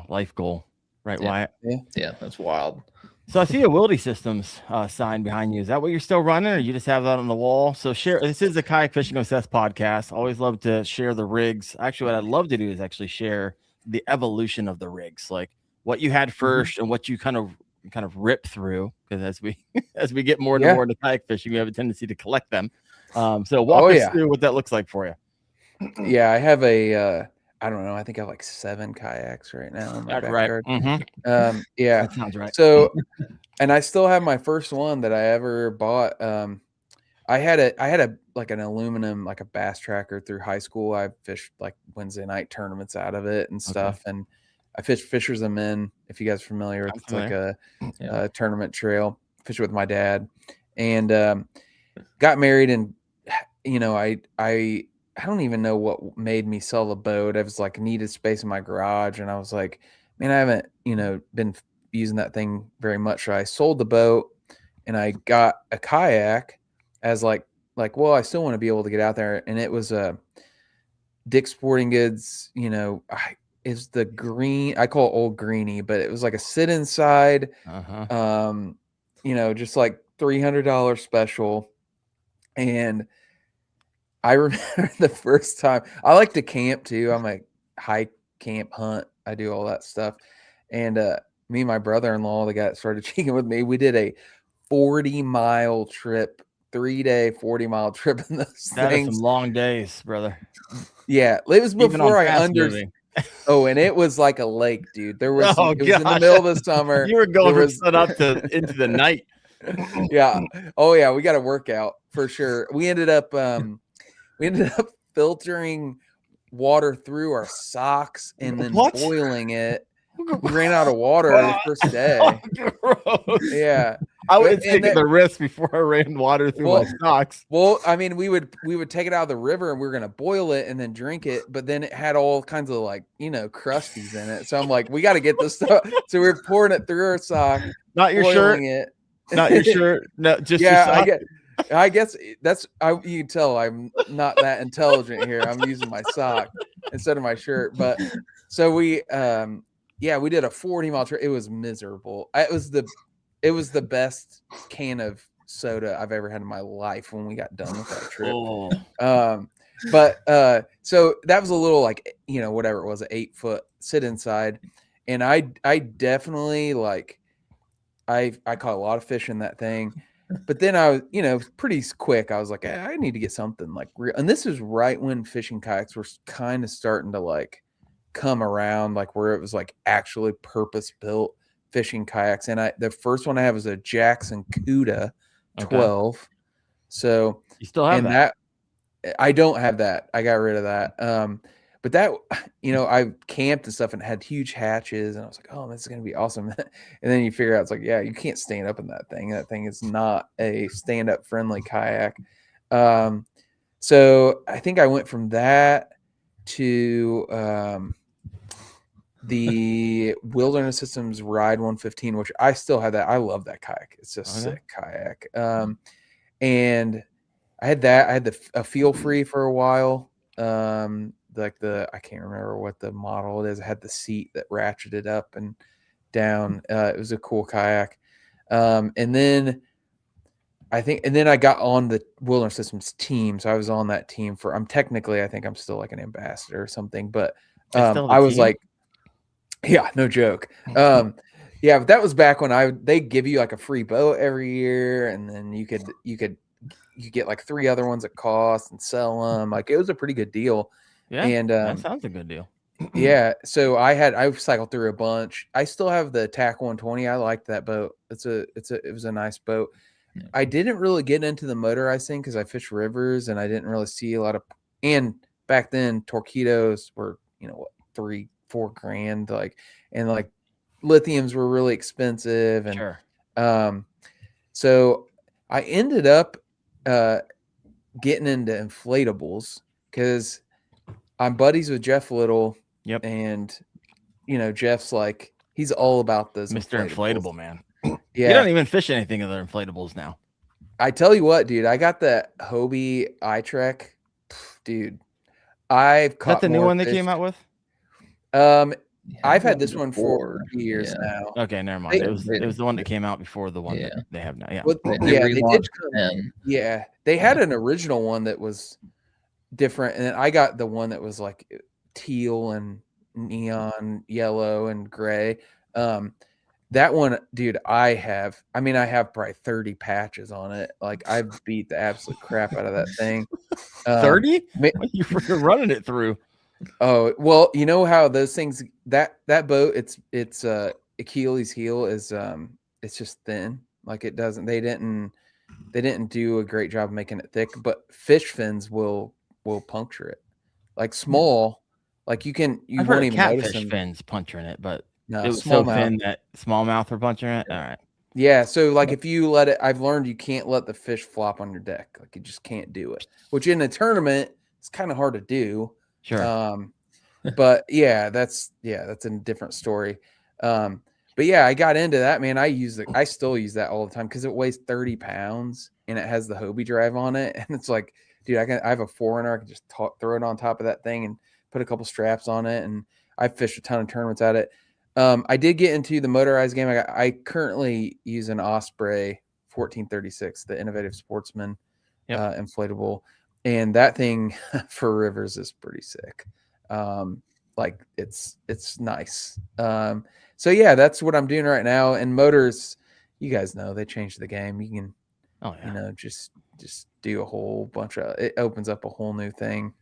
life goal, right, Wyatt? Yeah, that's wild. So I see a Wildy Systems sign behind you. Is that what you're still running, or you just have that on the wall? So share. This is the Kayak Fishing Obsessed podcast. Always love to share the rigs. Actually, what I'd love to do is actually share the evolution of the rigs, like what you had first and what you kind of rip through. Because as we get more and more into kayak fishing, we have a tendency to collect them. So walk us through what that looks like for you. Yeah, I have I don't know. I think I have like 7 kayaks right now in my backyard. Right. Yeah, that sounds right. So, and I still have my first one that I ever bought. I had an aluminum, like a bass tracker through high school. I fished like Wednesday night tournaments out of it and stuff. And I fished Fisher's a Men, if you guys are familiar with it's like a tournament trail. Fished with my dad, and got married, and you know, I don't even know what made me sell the boat. I was like needed space in my garage, and I was like, man, I haven't, been using that thing very much. So I sold the boat, and I got a kayak as like, well, I still want to be able to get out there. And it was a Dick's Sporting Goods, is the green, I call it Old Greenie, but it was like a sit inside, just like $300 special. And I remember the first time I like to camp too. I'm a hike, camp, hunt. I do all that stuff. And me and my brother-in-law, the guy that started cheating with me, we did a 40-mile trip, 3-day, 40-mile trip in those that things. Is some long days, brother. Yeah. It was before I understood. Oh, and it was like a lake, dude. It was in the middle of the summer. You were going from sun up into the night. Yeah. Oh yeah. We got a workout for sure. We ended up filtering water through our socks and then boiling it. We ran out of water the first day. Oh, yeah. I would take the risk before I ran water through my socks. Well, I mean, we would take it out of the river and we were going to boil it and then drink it. But then it had all kinds of crusties in it. So I'm like, we got to get this stuff. So we were pouring it through our sock. Not your shirt. Not your shirt. No, just your sock. I guess you can tell I'm not that intelligent here. I'm using my sock instead of my shirt. But so we did a 40-mile trip. It was miserable. It was the best can of soda I've ever had in my life when we got done with that trip. So that was a little whatever it was, an 8-foot sit inside. And I definitely I caught a lot of fish in that thing. But then I was, pretty quick. I was like, I need to get something real. And this is right when fishing kayaks were kind of starting to come around, where it was actually purpose built fishing kayaks. And the first one I have is a Jackson Cuda 12. Okay. So you still have that? I don't have that. I got rid of that. But that, I camped and stuff and had huge hatches, and I was like, oh, this is going to be awesome. And then you figure out, you can't stand up in that thing. That thing is not a stand-up friendly kayak. So I think I went from that to the Wilderness Systems Ride 115, which I still have that. I love that kayak. It's a sick kayak. And I had that. I had a feel free for a while. Like I can't remember what the model it is. I had the seat that ratcheted up and down. It was a cool kayak. And then I got on the Wilderness Systems team. So I was on that team I think I'm still like an ambassador or something, but I was like, yeah, no joke. Yeah, but that was back when they give you like a free boat every year, and then you get like 3 other ones at cost and sell them. Like it was a pretty good deal. Yeah, and that sounds a good deal. Yeah, so I cycled through a bunch. I still have the TAC 120. I liked that boat. It was a nice boat. I didn't really get into the motorized thing because I fish rivers and I didn't really see a lot of. And back then, torpedoes were what, $3-4 grand, and lithiums were really expensive, and sure. So I ended up getting into inflatables because I'm buddies with Jeff Little. Yep. And Jeff's like, he's all about those Mr. Inflatable, man. Yeah. You don't even fish anything other inflatables now. I tell you what, dude, I got that Hobie iTrek. Dude, I've caught. Is that the new one they came out with? I've had this one for years now. Okay, never mind. It was the one that came out before the one that they have now. Yeah. Well, they they had an original one that was different, and I got the one that was like teal and neon yellow and gray. That one, dude, I have probably 30 patches on it. Like I've beat the absolute crap out of that thing. 30? You're running it through. Oh, well, you know how those things that boat, it's Achilles heel is it's just thin. Like it doesn't they didn't do a great job making it thick, but fish fins will puncture it. Like small, like you I've won't heard even catfish notice them. fins puncturing it, but no, it was so thin that smallmouth were puncturing it. All right. Yeah, so like if you let it, I've learned you can't let the fish flop on your deck. Like you just can't do it. Which in a tournament, it's kind of hard to do. Sure. But that's a different story. But yeah, I got into that, man. I still use that all the time because it weighs 30 pounds and it has the Hobie drive on it. And it's like, dude, I have a 4-runner. I can just throw it on top of that thing and put a couple straps on it. And I fished a ton of tournaments at it. I did get into the motorized game. I currently use an Osprey 1436, the Innovative Sportsman inflatable. And that thing for rivers is pretty sick. Like it's nice. So yeah, that's what I'm doing right now. And motors, you guys know, they changed the game. You can, just do a whole bunch of, it opens up a whole new thing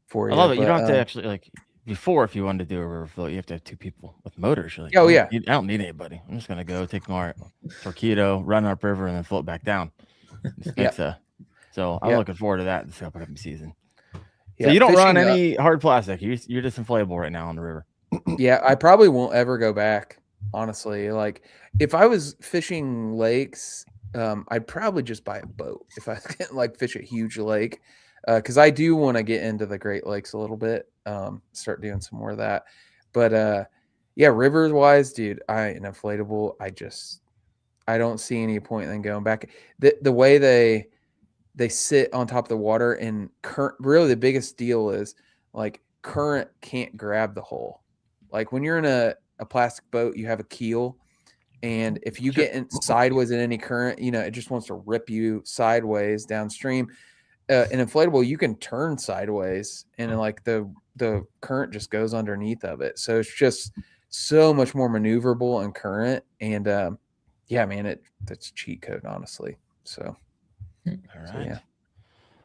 for you. I love it. You don't have to actually before, if you wanted to do a river float, you have to have 2 people with motors. You're like, I don't need anybody. I'm just going to go take my torpedo, run up river, and then float back down. So I'm looking forward to that this upcoming season. So you don't run any hard plastic. You're just inflatable right now on the river. Yeah, I probably won't ever go back, honestly. Like if I was fishing lakes, I'd probably just buy a boat if I was going to fish a huge lake. Because I do want to get into the Great Lakes a little bit, start doing some more of that. But rivers wise, dude, an inflatable, I don't see any point in going back. The way they sit on top of the water and current, really the biggest deal is like current can't grab the hull. Like when you're in a plastic boat, you have a keel, and if you get in sideways in any current, it just wants to rip you sideways downstream. An inflatable, you can turn sideways and the current just goes underneath of it. So it's just so much more maneuverable and current. And man, that's a cheat code, honestly. So, all right.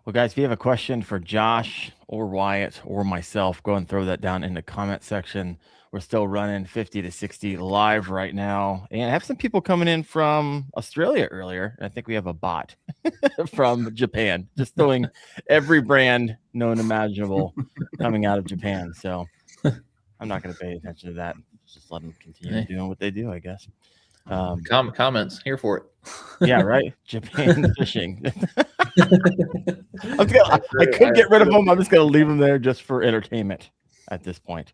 Well, guys, if you have a question for Josh or Wyatt or myself, go and throw that down in the comment section. We're still running 50 to 60 live right now. And I have some people coming in from Australia earlier. I think we have a bot from Japan, just throwing every brand known imaginable coming out of Japan. So I'm not going to pay attention to that. Just let them continue doing what they do, I guess. Comments here for it. Yeah, right. Japan fishing. I could get rid of them. I'm just going to leave them there just for entertainment at this point.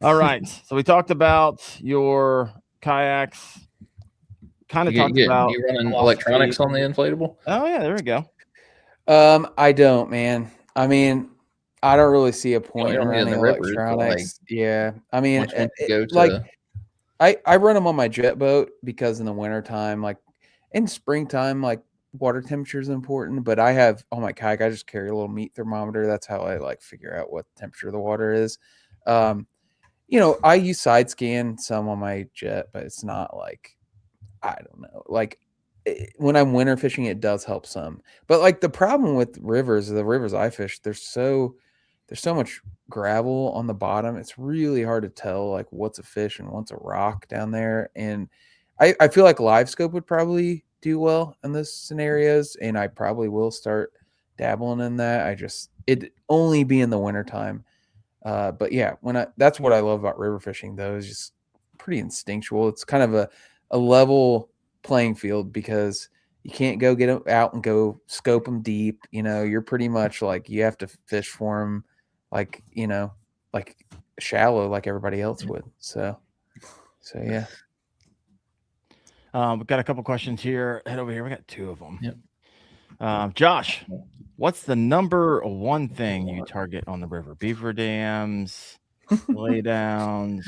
All right. So we talked about your kayaks, kind of talked about you running philosophy. electronics on the inflatable? Oh yeah, there we go. I don't, man. I mean, I don't really see a point in running electronics. Yeah. I mean, I run them on my jet boat because in the wintertime, like in springtime, like water temperature is important, but I have on my kayak, I just carry a little meat thermometer. That's how I like figure out what the temperature of the water is. I use side scan some on my jet, but it's not like, I don't know, like when I'm winter fishing, it does help some, but like the problem with the rivers I fish, there's so much gravel on the bottom. It's really hard to tell like what's a fish and what's a rock down there. And I feel like live scope would probably do well in those scenarios. And I probably will start dabbling in that. It'd only be in the wintertime. But yeah, that's what I love about river fishing though, is just pretty instinctual. It's kind of a level playing field because you can't go get them out and go scope them deep. You're pretty much like, you have to fish for them like, like shallow, like everybody else would. So yeah. We've got a couple questions here. Head over here. We got 2 of them. Yep. Josh, what's the number 1 thing you target on the river? Beaver dams, laydowns,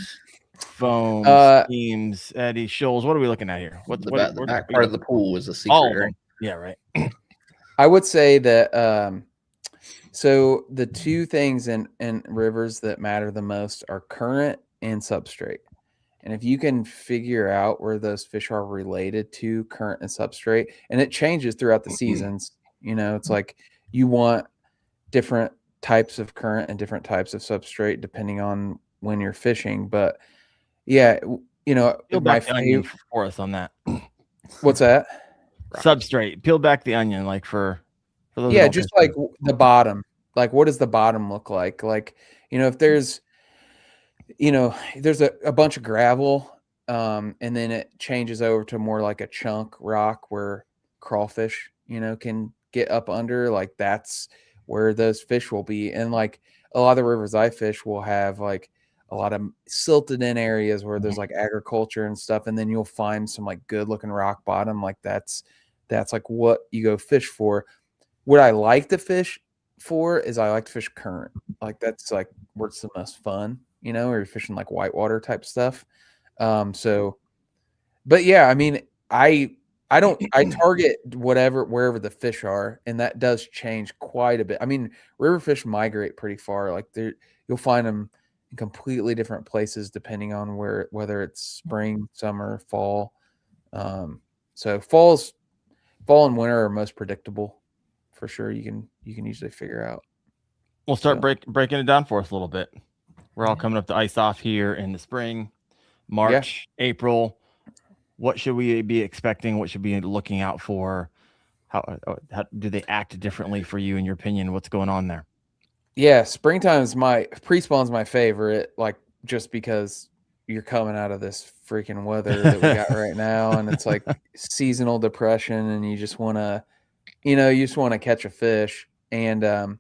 foam, schemes, eddies, shoals. What are we looking at here? The back part of the pool is a secret. All of them. Yeah, right. I would say that so the 2 things in rivers that matter the most are current and substrate. And if you can figure out where those fish are related to current and substrate, and it changes throughout the seasons, it's like you want different types of current and different types of substrate depending on when you're fishing. But yeah, peel back the onion for us on that. What's that? Substrate. Peel back the onion, like for those. Yeah, just like the bottom. Like, what does the bottom look like? Like, if there's a bunch of gravel, and then it changes over to more like a chunk rock where crawfish, can get up under. Like, that's where those fish will be. And like a lot of the rivers I fish will have like a lot of silted in areas where there's like agriculture and stuff. And then you'll find some like good looking rock bottom. Like that's like what you go fish for. What I like to fish for is I like to fish current. Like that's like where it's the most fun, or you're fishing like whitewater type stuff. But yeah, I mean, I target wherever the fish are, and that does change quite a bit. I mean, river fish migrate pretty far. Like you'll find them in completely different places depending on whether it's spring, summer, fall. So fall and winter are most predictable for sure. You can usually figure out. We'll start breaking it down for us a little bit. We're all coming up to ice off here in the spring, March, April. What should we be expecting? What should we be looking out for? How do they act differently for you, in your opinion? What's going on there? Yeah, springtime is pre-spawn's my favorite, like just because you're coming out of this freaking weather that we got right now, and it's like seasonal depression, and you just want to, catch a fish. And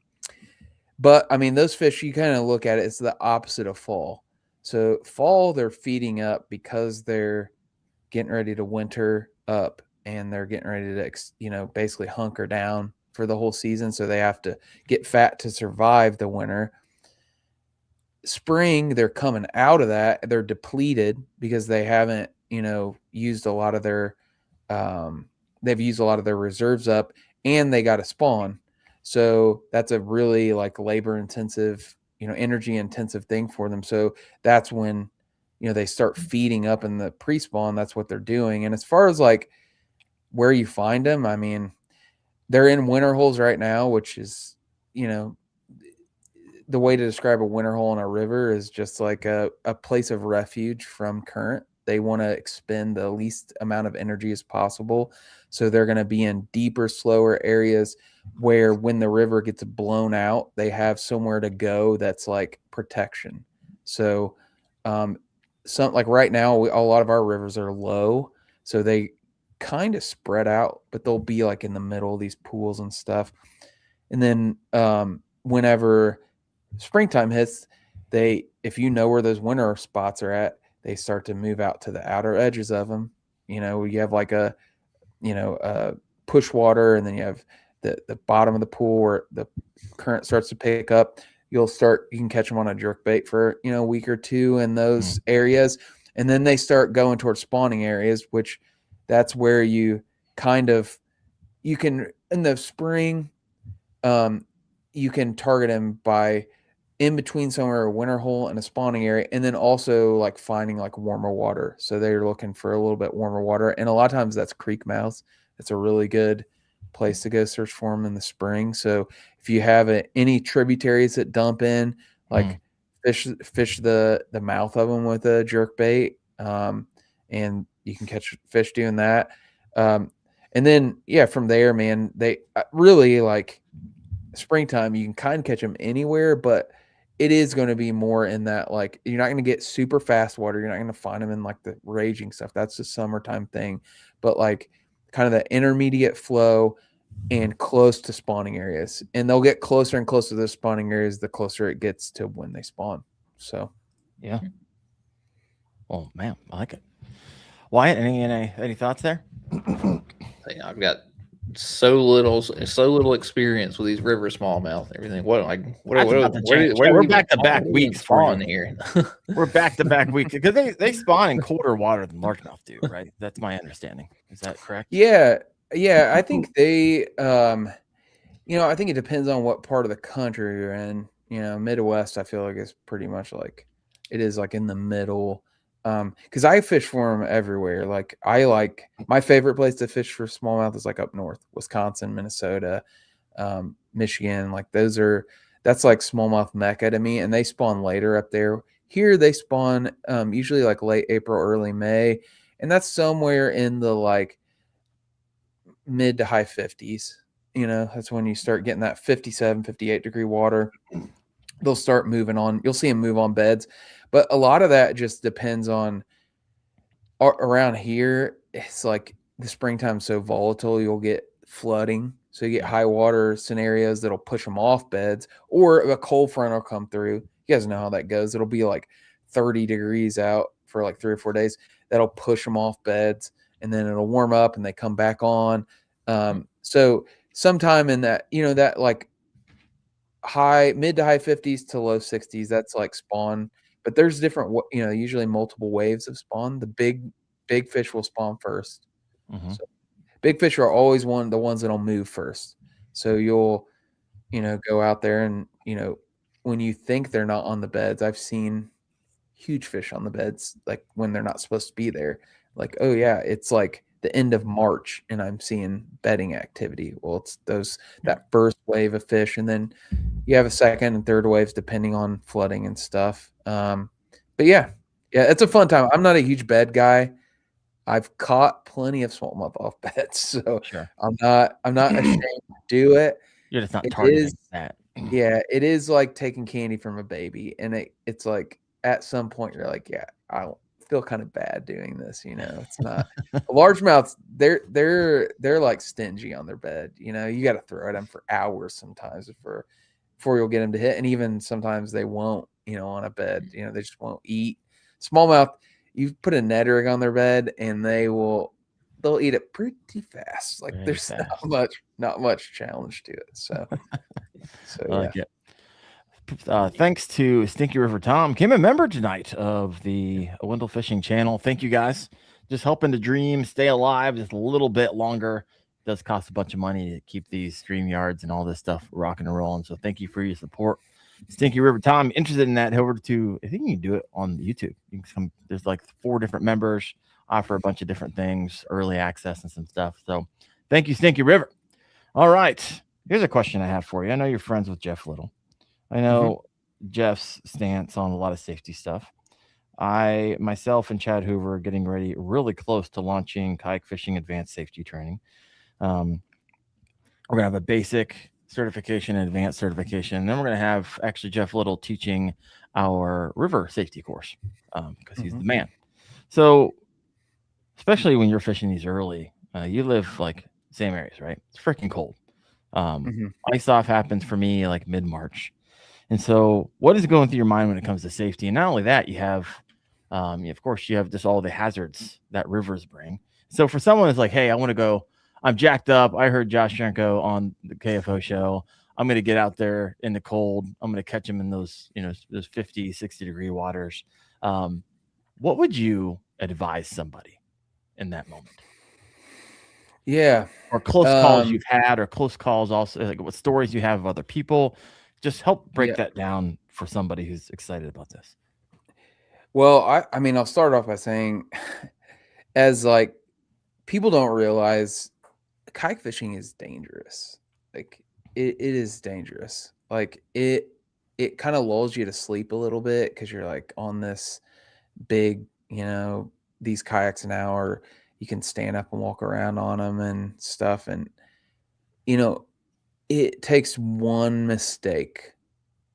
but I mean, those fish, you kind of look at it, it's the opposite of fall. So fall, they're feeding up because they're getting ready to winter up, and they're getting ready to, basically hunker down for the whole season. So they have to get fat to survive the winter. Spring, they're coming out of that. They're depleted because they haven't, used a lot of their, they've used a lot of their reserves up, and they got to spawn. So that's a really like labor intensive, energy intensive thing for them. So that's when, they start feeding up in the pre-spawn. That's what they're doing. And as far as like where you find them, I mean, they're in winter holes right now, which is, the way to describe a winter hole in a river is just like a place of refuge from current. They want to expend the least amount of energy as possible. So they're going to be in deeper, slower areas where when the river gets blown out, they have somewhere to go that's like protection. So like right now, a lot of our rivers are low, so they kind of spread out, but they'll be like in the middle of these pools and stuff. And then whenever springtime hits, if you know where those winter spots are at, they start to move out to the outer edges of them, you have like a push water, and then you have the bottom of the pool where the current starts to pick up. You can catch them on a jerk bait for, a week or two in those areas. And then they start going towards spawning areas, which that's where you can, in the spring, you can target them by in between somewhere, a winter hole and a spawning area. And then also like finding like warmer water. So they're looking for a little bit warmer water. And a lot of times that's creek mouths. It's a really good place to go search for them in the spring. So if you have any tributaries that dump in, like fish the mouth of them with a jerk bait, and you can catch fish doing that. And then from there, man, they really like springtime. You can kind of catch them anywhere, but it is going to be more in that, like, you're not going to get super fast water. You're not going to find them in like the raging stuff. That's the summertime thing. But like kind of the intermediate flow and close to spawning areas, and they'll get closer and closer to the spawning areas the closer it gets to when they spawn. So yeah. Oh man, I like it. Wyatt, any thoughts there? I've got so little experience with these river smallmouth and everything. We're back to back weeks spawn here. We're back to back weeks because they spawn in colder water than largemouth do, right? That's my understanding. Is that correct? Yeah. I think they, I think it depends on what part of the country you're in. Midwest, I feel like it's pretty much like it is like in the middle. Because I fish for them everywhere. Like my favorite place to fish for smallmouth is like up north, Wisconsin, Minnesota, Michigan. Like that's like smallmouth mecca to me, and they spawn later up there. Here they spawn usually like late April, early May, and that's somewhere in the like mid to high 50s. That's when you start getting that 57, 58 degree water. They'll start moving on. You'll see them move on beds. But a lot of that just depends on around here. It's like the springtime's so volatile, you'll get flooding. So you get high water scenarios that'll push them off beds, or a cold front will come through. You guys know how that goes. It'll be like 30 degrees out for like 3 or 4 days. That'll push them off beds, and then it'll warm up and they come back on. So sometime in that, that like mid to high 50s to low 60s, that's like spawn. But there's different, usually multiple waves of spawn. The big fish will spawn first. So big fish are always the ones that'll move first. So you'll, go out there and, when you think they're not on the beds, I've seen huge fish on the beds, like when they're not supposed to be there. Like, oh yeah, it's like the end of March and I'm seeing bedding activity. Well, it's that first wave of fish, and then you have a second and third waves depending on flooding and stuff. But yeah, it's a fun time. I'm not a huge bed guy. I've caught plenty of smallmouth off beds, so sure. I'm not ashamed to do it. You're just not targeting that. Yeah, it is like taking candy from a baby, and it's like at some point you're like, yeah, I feel kind of bad doing this. It's not largemouths. They're like stingy on their bed. You got to throw at them for hours sometimes before you'll get them to hit, and even sometimes they won't. On a bed, they just won't eat. Smallmouth, you put a net rig on their bed, and they'll eat it pretty fast. Like there's not much challenge to it. So, I like it. Thanks to Stinky River Tom, became a member tonight of the Wendell Fishing channel. Thank you guys. Just helping the dream stay alive just a little bit longer. It does cost a bunch of money to keep these stream yards and all this stuff rocking and rolling. So thank you for your support. Stinky River Tom, interested in that, head over to, I think you can do it on YouTube. You can come, there's like 4 different members, offer a bunch of different things, early access and some stuff. So thank you, Stinky River. All right. Here's a question I have for you. I know you're friends with Jeff Little. I know Jeff's stance on a lot of safety stuff. I, myself, and Chad Hoover are getting ready, really close to launching kayak fishing advanced safety training. We're going to have a basic certification and advanced certification. And then we're going to have actually Jeff Little teaching our river safety course because he's the man. So especially when you're fishing these early, you live like same areas, right? It's freaking cold. Ice off happens for me like mid-March. And so what is going through your mind when it comes to safety? And not only that, you have, of course, you have just all the hazards that rivers bring. So for someone that's like, hey, I want to go, I'm jacked up. I heard Josh Chrenko on the KFO show. I'm going to get out there in the cold. I'm going to catch him in those, those 50, 60 degree waters. What would you advise somebody in that moment? Yeah. Or close calls you've had, or close calls also, like what stories you have of other people. Just help break that down for somebody who's excited about this. Well, I mean, I'll start off by saying, as like, people don't realize kayak fishing is dangerous. Like it is dangerous. Like it kind of lulls you to sleep a little bit because you're like on this big, these kayaks an hour, you can stand up and walk around on them and stuff. And, it takes one mistake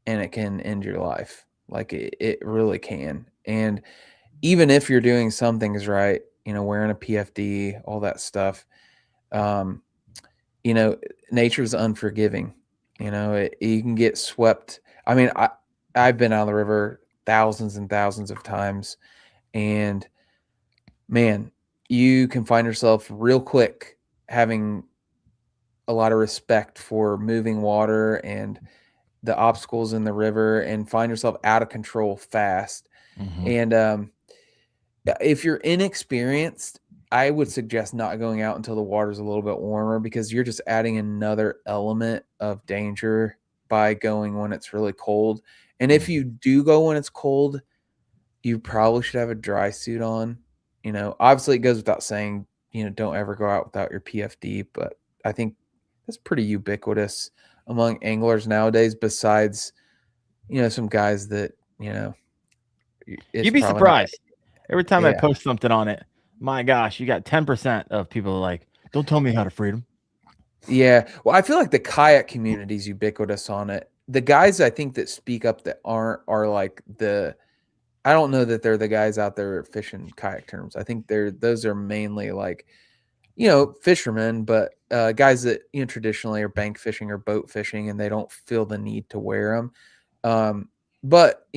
and it can end your life. Like it really can. And even if you're doing some things right, wearing a PFD, all that stuff, nature's unforgiving. You can get swept. I mean, I've been out of the river thousands and thousands of times, and man, you can find yourself real quick having a lot of respect for moving water and the obstacles in the river, and find yourself out of control fast. Mm-hmm. And if you're inexperienced, I would suggest not going out until the water's a little bit warmer, because you're just adding another element of danger by going when it's really cold. And if you do go when it's cold, you probably should have a dry suit on. Obviously it goes without saying, don't ever go out without your PFD, but I think that's pretty ubiquitous among anglers nowadays, besides, some guys that, you'd be surprised. Every time I post something on it, my gosh, you got 10% of people like, don't tell me how to freedom. Yeah. Well, I feel like the kayak community is ubiquitous on it. The guys I think that speak up that are like I don't know that they're the guys out there fishing kayak terms. I think those are mainly like, fishermen, but guys that, traditionally are bank fishing or boat fishing, and they don't feel the need to wear them. But,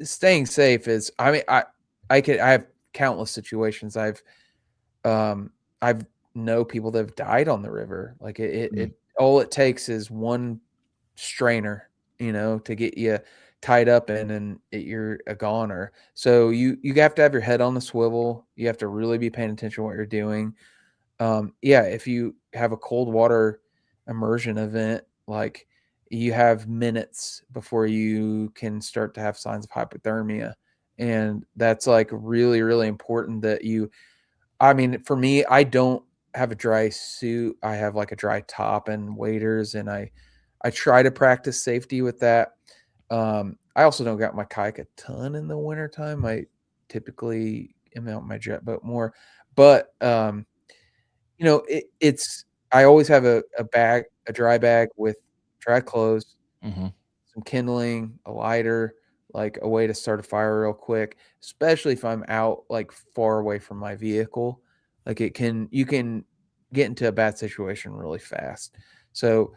staying safe is, I mean, I have countless situations. I've know people that have died on the river. Like it all it takes is one strainer, to get you tied up in, and you're a goner. So you have to have your head on the swivel. You have to really be paying attention to what you're doing. If you have a cold water immersion event, like, you have minutes before you can start to have signs of hypothermia. And that's like really, really important that for me, I don't have a dry suit. I have like a dry top and waders, and I try to practice safety with that. I also don't got my kayak a ton in the wintertime. I typically am out my jet boat more, but I always have a dry bag with dry clothes, some kindling, a lighter, like a way to start a fire real quick, especially if I'm out like far away from my vehicle. Like you can get into a bad situation really fast. So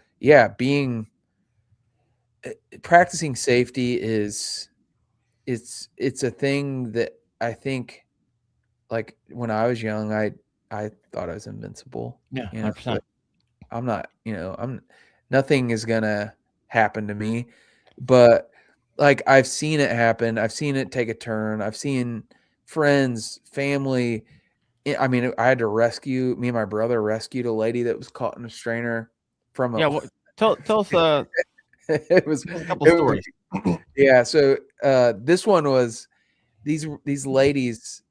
practicing safety it's a thing that I think, like, when I was young, I thought I was invincible. Yeah, 100%. I'm not, nothing is gonna happen to me, but like, I've seen it happen. I've seen it take a turn. I've seen friends, family. I mean, I had to me and my brother rescued a lady that was caught in a strainer from Yeah. Tell us, it was a couple stories. Yeah. So this one was these ladies.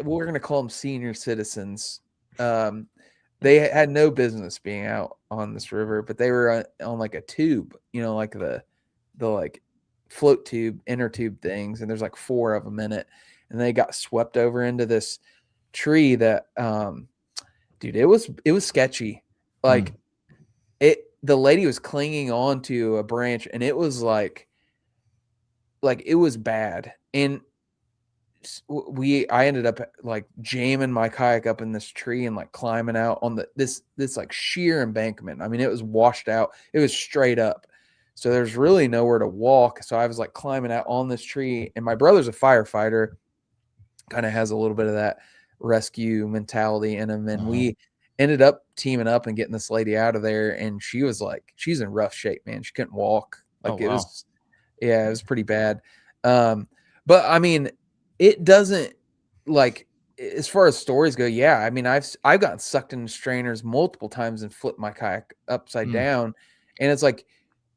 We're gonna call them senior citizens. They had no business being out on this river, but they were on like a tube, like the like float tube, inner tube things, and there's like 4 of them in it, and they got swept over into this tree that, dude, it was sketchy. Like the lady was clinging on to a branch, and it was like it was bad. And I ended up like jamming my kayak up in this tree and like climbing out on this like sheer embankment. I mean, it was washed out. It was straight up. So there's really nowhere to walk. So I was like climbing out on this tree, and my brother's a firefighter, kind of has a little bit of that rescue mentality in them. And we ended up teaming up and getting this lady out of there. And she was like, she's in rough shape, man. She couldn't walk. Like it was pretty bad. But I mean, it doesn't, like, as far as stories go, yeah. I mean, I've gotten sucked into strainers multiple times and flipped my kayak upside down. And it's like,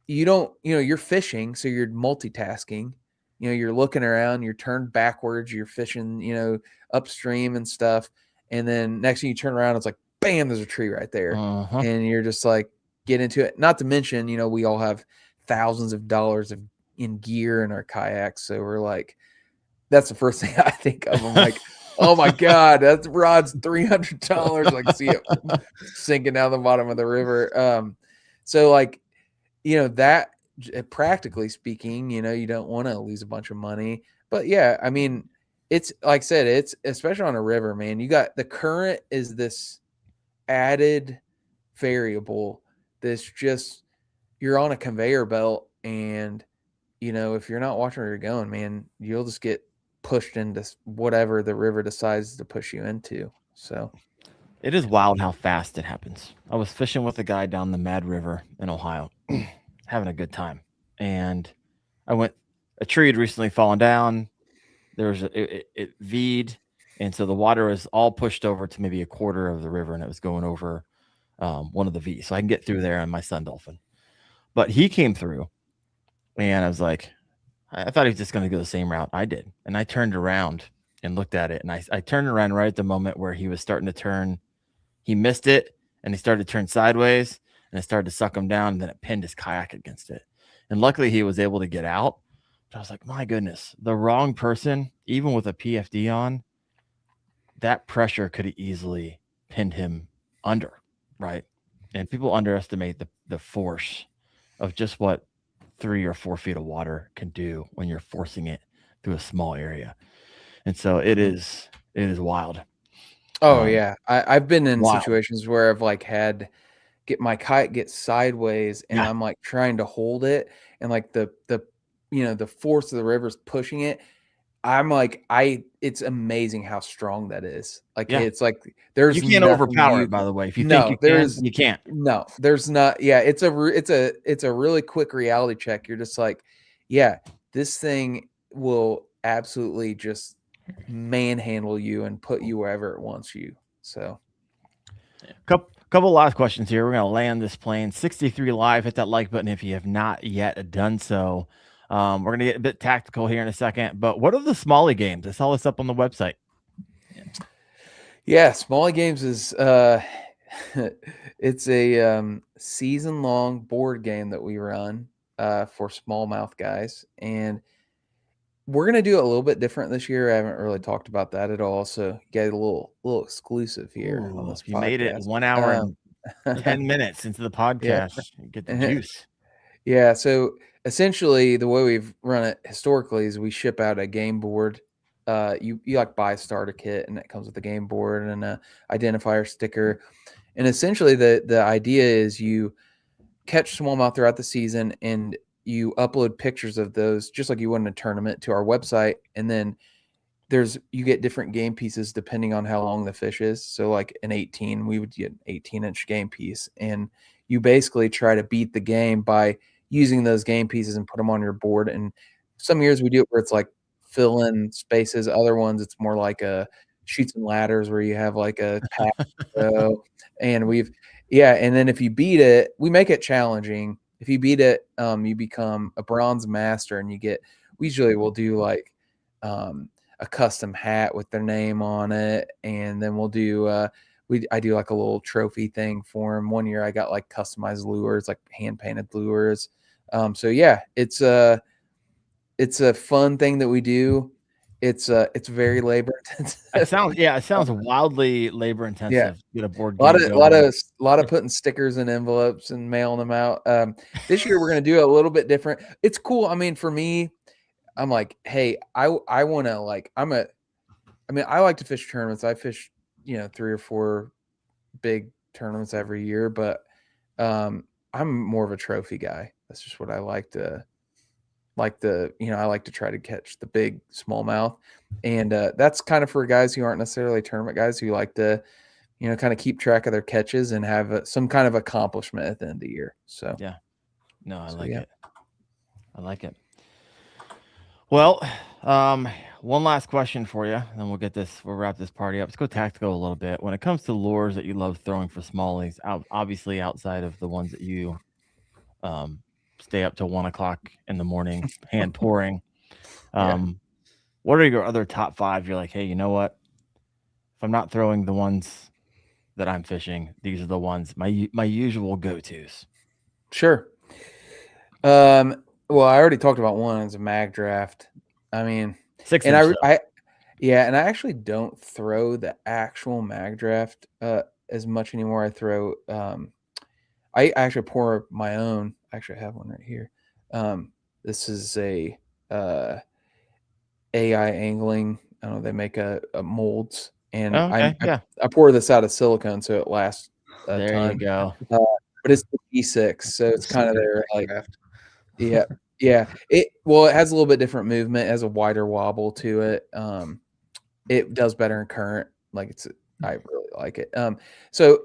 you're fishing, so you're multitasking. You're looking around, you're turned backwards, you're fishing, upstream and stuff. And then next thing you turn around, it's like, bam, there's a tree right there. And you're just like, get into it. Not to mention, we all have thousands of dollars in gear in our kayaks. So we're like, that's the first thing I think of. I'm like, oh my God, that rod's $300. I can see it sinking down the bottom of the river. So like, that, practically speaking, you don't want to lose a bunch of money. But yeah, I mean, it's like I said, it's especially on a river, man. You got the current is this added variable that's just, you're on a conveyor belt, and if you're not watching where you're going, man, you'll just get pushed into whatever the river decides to push you into. So it is wild how fast it happens. I was fishing with a guy down the Mad River in Ohio, having a good time, and a tree had recently fallen down. It V'd, and so the water was all pushed over to maybe a quarter of the river, and it was going over one of the V's, so I can get through there on my Sun Dolphin. But he came through, and I was like, I thought he was just going to go the same route I did, and I turned around and looked at it, and I turned around right at the moment where he was starting to turn. He missed it, and he started to turn sideways, and it started to suck him down, and then it pinned his kayak against it. And luckily, he was able to get out. But I was like, my goodness, the wrong person, even with a PFD on, that pressure could have easily pinned him under, right? And people underestimate the force of just what 3 or 4 feet of water can do when you're forcing it through a small area. And so it is wild. Oh yeah. I've been in situations where I've like had get my kayak get sideways, and I'm like trying to hold it, and like the force of the river's pushing it. I'm like, it's amazing how strong that is. Like, it's like, you can't overpower it, by the way. If you think you can't. No, there's not. Yeah. It's a really quick reality check. You're just like, yeah, this thing will absolutely just manhandle you and put you wherever it wants you. So couple last questions here. We're going to land this plane 63 live. Hit that like button if you have not yet done so. We're going to get a bit tactical here in a second, but what are the Smalley games? I saw this up on the website. Yeah, Smalley games is it's a season-long board game that we run for smallmouth guys, and we're going to do it a little bit different this year. I haven't really talked about that at all, so you get a little exclusive here on this podcast. You made it 1 hour and 10 minutes into the podcast. You get the juice. Yeah, so essentially the way we've run it historically is we ship out a game board. You like buy a starter kit, and it comes with a game board and an identifier sticker. And essentially the idea is you catch smallmouth throughout the season, and you upload pictures of those just like you would in a tournament to our website. And then you get different game pieces depending on how long the fish is. So like an 18, we would get an 18-inch game piece, and you basically try to beat the game by using those game pieces and put them on your board. And some years we do it where it's like fill in spaces. Other ones, it's more like a shoots and ladders where you have like a pack. And and then if you beat it, we make it challenging. If you beat it, you become a bronze master, and we usually will do like a custom hat with their name on it. And then we'll do, I do like a little trophy thing for them. One year I got like customized lures, like hand painted lures. So yeah, it's a fun thing that we do. It's very labor intensive. It sounds wildly labor intensive. Yeah. Get a board game. A lot of putting stickers in envelopes and mailing them out. This year we're going to do it a little bit different. It's cool. I mean, for me, I'm like, hey, I want to like, I like to fish tournaments. I fish, 3 or 4 big tournaments every year, but I'm more of a trophy guy. That's just what I like to like I like to try to catch the big smallmouth, and that's kind of for guys who aren't necessarily tournament guys who like to, kind of keep track of their catches and have some kind of accomplishment at the end of the year. So yeah, no, I like yeah. it. I like it. Well, one last question for you, and then we'll wrap this party up. Let's go tactical a little bit. When it comes to lures that you love throwing for smallies, obviously outside of the ones that you stay up till 1:00 in the morning, hand pouring. What are your other top 5? You're like, hey, you know what? If I'm not throwing the ones that I'm fishing, these are the ones, my usual go-tos. Sure. Well, I already talked about one as a mag draft. I mean, 6 and inch, I actually don't throw the actual mag draft as much anymore. I throw I actually pour my own. I actually have one right here. This is a AI angling. I don't know, they make a molds, and I pour this out of silicone so it lasts a there ton. You go. But it's the E6, so it's kind of their like yeah. It has a little bit different movement, it has a wider wobble to it. It does better in current. Like I really like it. So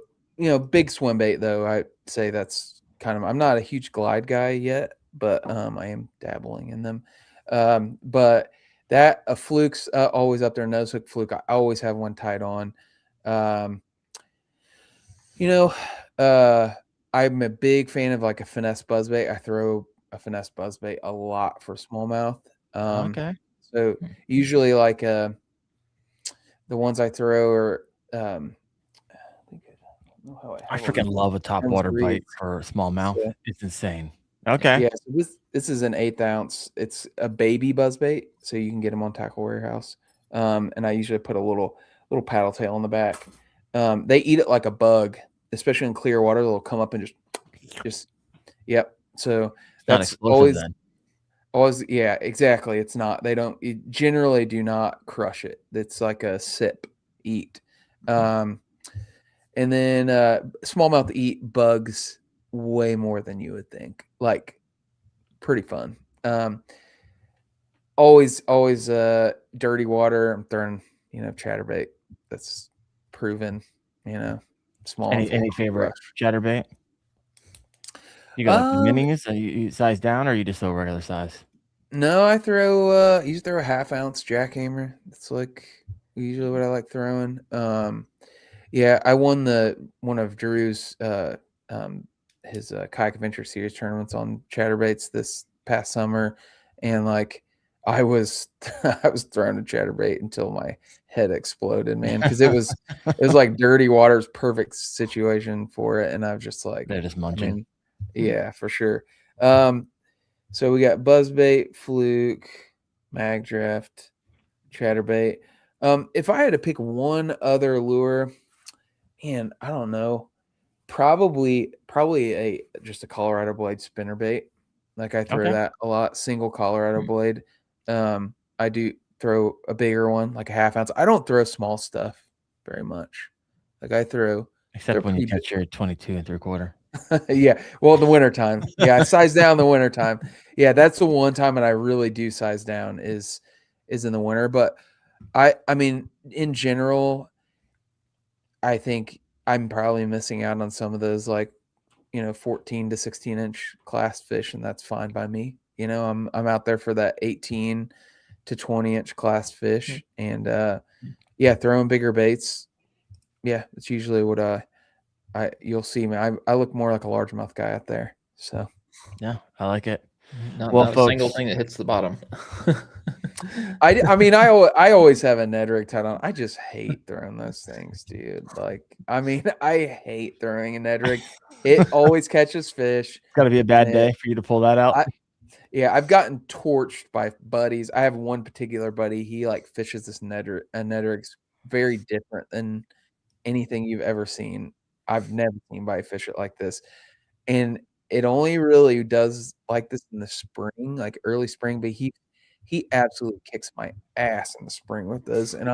big swim bait though. I say that's kind of. I'm not a huge glide guy yet, but I am dabbling in them. But that a fluke's always up there. Nose hook fluke. I always have one tied on. I'm a big fan of like a finesse buzzbait. I throw a finesse buzzbait a lot for smallmouth. Okay. So usually like the ones I throw are I freaking love a top water bite for smallmouth. Yeah. It's insane. Okay. Yeah. So this is an 1/8 ounce. It's a baby buzzbait, so you can get them on Tackle Warehouse. And I usually put a little paddle tail on the back. They eat it like a bug, especially in clear water. They'll come up and just yep. So that's always yeah, exactly. It's not. It generally do not crush it. It's like a sip eat. And then smallmouth eat bugs way more than you would think. Like pretty fun. Always dirty water. I'm throwing, chatterbait. That's proven, small. Any favorite chatterbait? You got like the minis? Are you size down, or you just throw regular size? No, I throw you throw a 1/2 ounce jackhammer. That's like usually what I like throwing. Yeah, I won one of Drew's his Kayak Adventure Series tournaments on chatterbaits this past summer, and like I was throwing a chatterbait until my head exploded, man, because it was like dirty water's perfect situation for it, and I was just like they're just munching. Yeah, for sure. So we got buzzbait, fluke, mag draft, chatterbait. If I had to pick one other lure, and I don't know, probably just a Colorado blade spinnerbait. Like I throw that a lot, single Colorado blade. I do throw a bigger one, like a 1/2 ounce. I don't throw small stuff very much. Like I throw, except when you catch your 22 3/4. Yeah, well, the wintertime. Yeah, I size down the wintertime. Yeah, that's the one time that I really do size down is in the winter. But I mean, in general, I think I'm probably missing out on some of those 14 to 16 inch class fish, and that's fine by me. I'm out there for that 18 to 20 inch class fish, and throwing bigger baits. Yeah, it's usually what you'll see me. I look more like a largemouth guy out there. So yeah, I like it. Not folks, a single thing that hits the bottom. I mean, I always have a Ned rig tied on. I just hate throwing those things, dude. Like, I mean, I hate throwing a Ned rig. It always catches fish. It's got to be a bad day for you to pull that out. I've gotten torched by buddies. I have one particular buddy. He fishes this Ned rig's very different than anything you've ever seen. I've never seen anybody fish it like this, and it only really does like this in the spring, like early spring. But he absolutely kicks my ass in the spring with this, and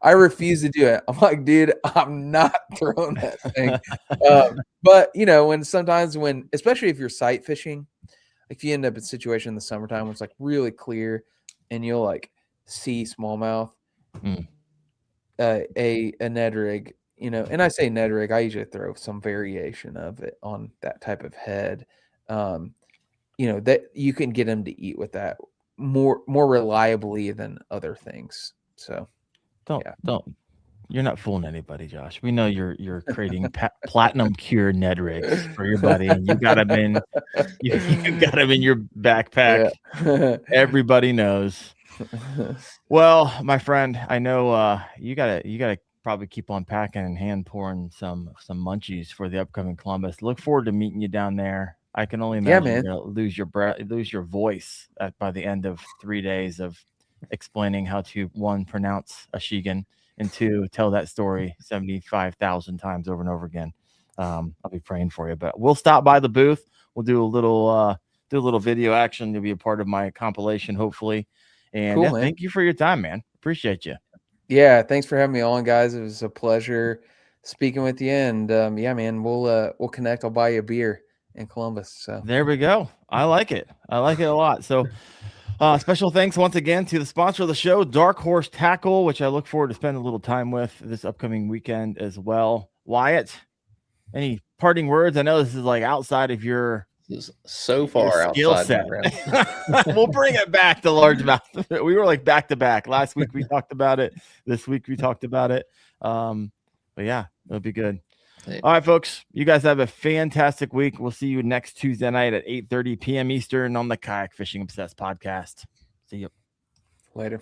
I refuse to do it. I'm like, dude, I'm not throwing that thing. But especially if you're sight fishing, if you end up in a situation in the summertime where it's like really clear and you'll like see smallmouth, a Ned rig, you know, and I say Ned rig, I usually throw some variation of it on that type of head. You know, that you can get them to eat with that more reliably than other things. So don't you're not fooling anybody, Josh. We know you're creating platinum cure Ned rigs for your buddy, and you got him in your backpack. Yeah. Everybody knows. Well, my friend, I know you gotta probably keep on packing and hand pouring some munchies for the upcoming Columbus. Look forward to meeting you down there. I can only imagine you're gonna lose your breath, lose your voice by the end of 3 days of explaining how to, 1, pronounce Achigan, and 2, tell that story 75,000 times over and over again. I'll be praying for you, but we'll stop by the booth. We'll do a little video action. You'll be a part of my compilation, hopefully. And cool, thank you for your time, man. Appreciate you. Yeah, thanks for having me on, guys. It was a pleasure speaking with you. And yeah, man, we'll connect. I'll buy you a beer in Columbus. So there we go. I like it. I like it a lot. So special thanks once again to the sponsor of the show, Dark Horse Tackle, which I look forward to spending a little time with this upcoming weekend as well. Wyatt, any parting words? I know this is like outside of your so far skill set. We'll bring it back to largemouth. We were like back to back. Last week we talked about it. This week we talked about it. But yeah, it'll be good. All right, folks, you guys have a fantastic week. We'll see you next Tuesday night at 8:30 p.m. Eastern on the Kayak Fishing Obsessed podcast. See you later.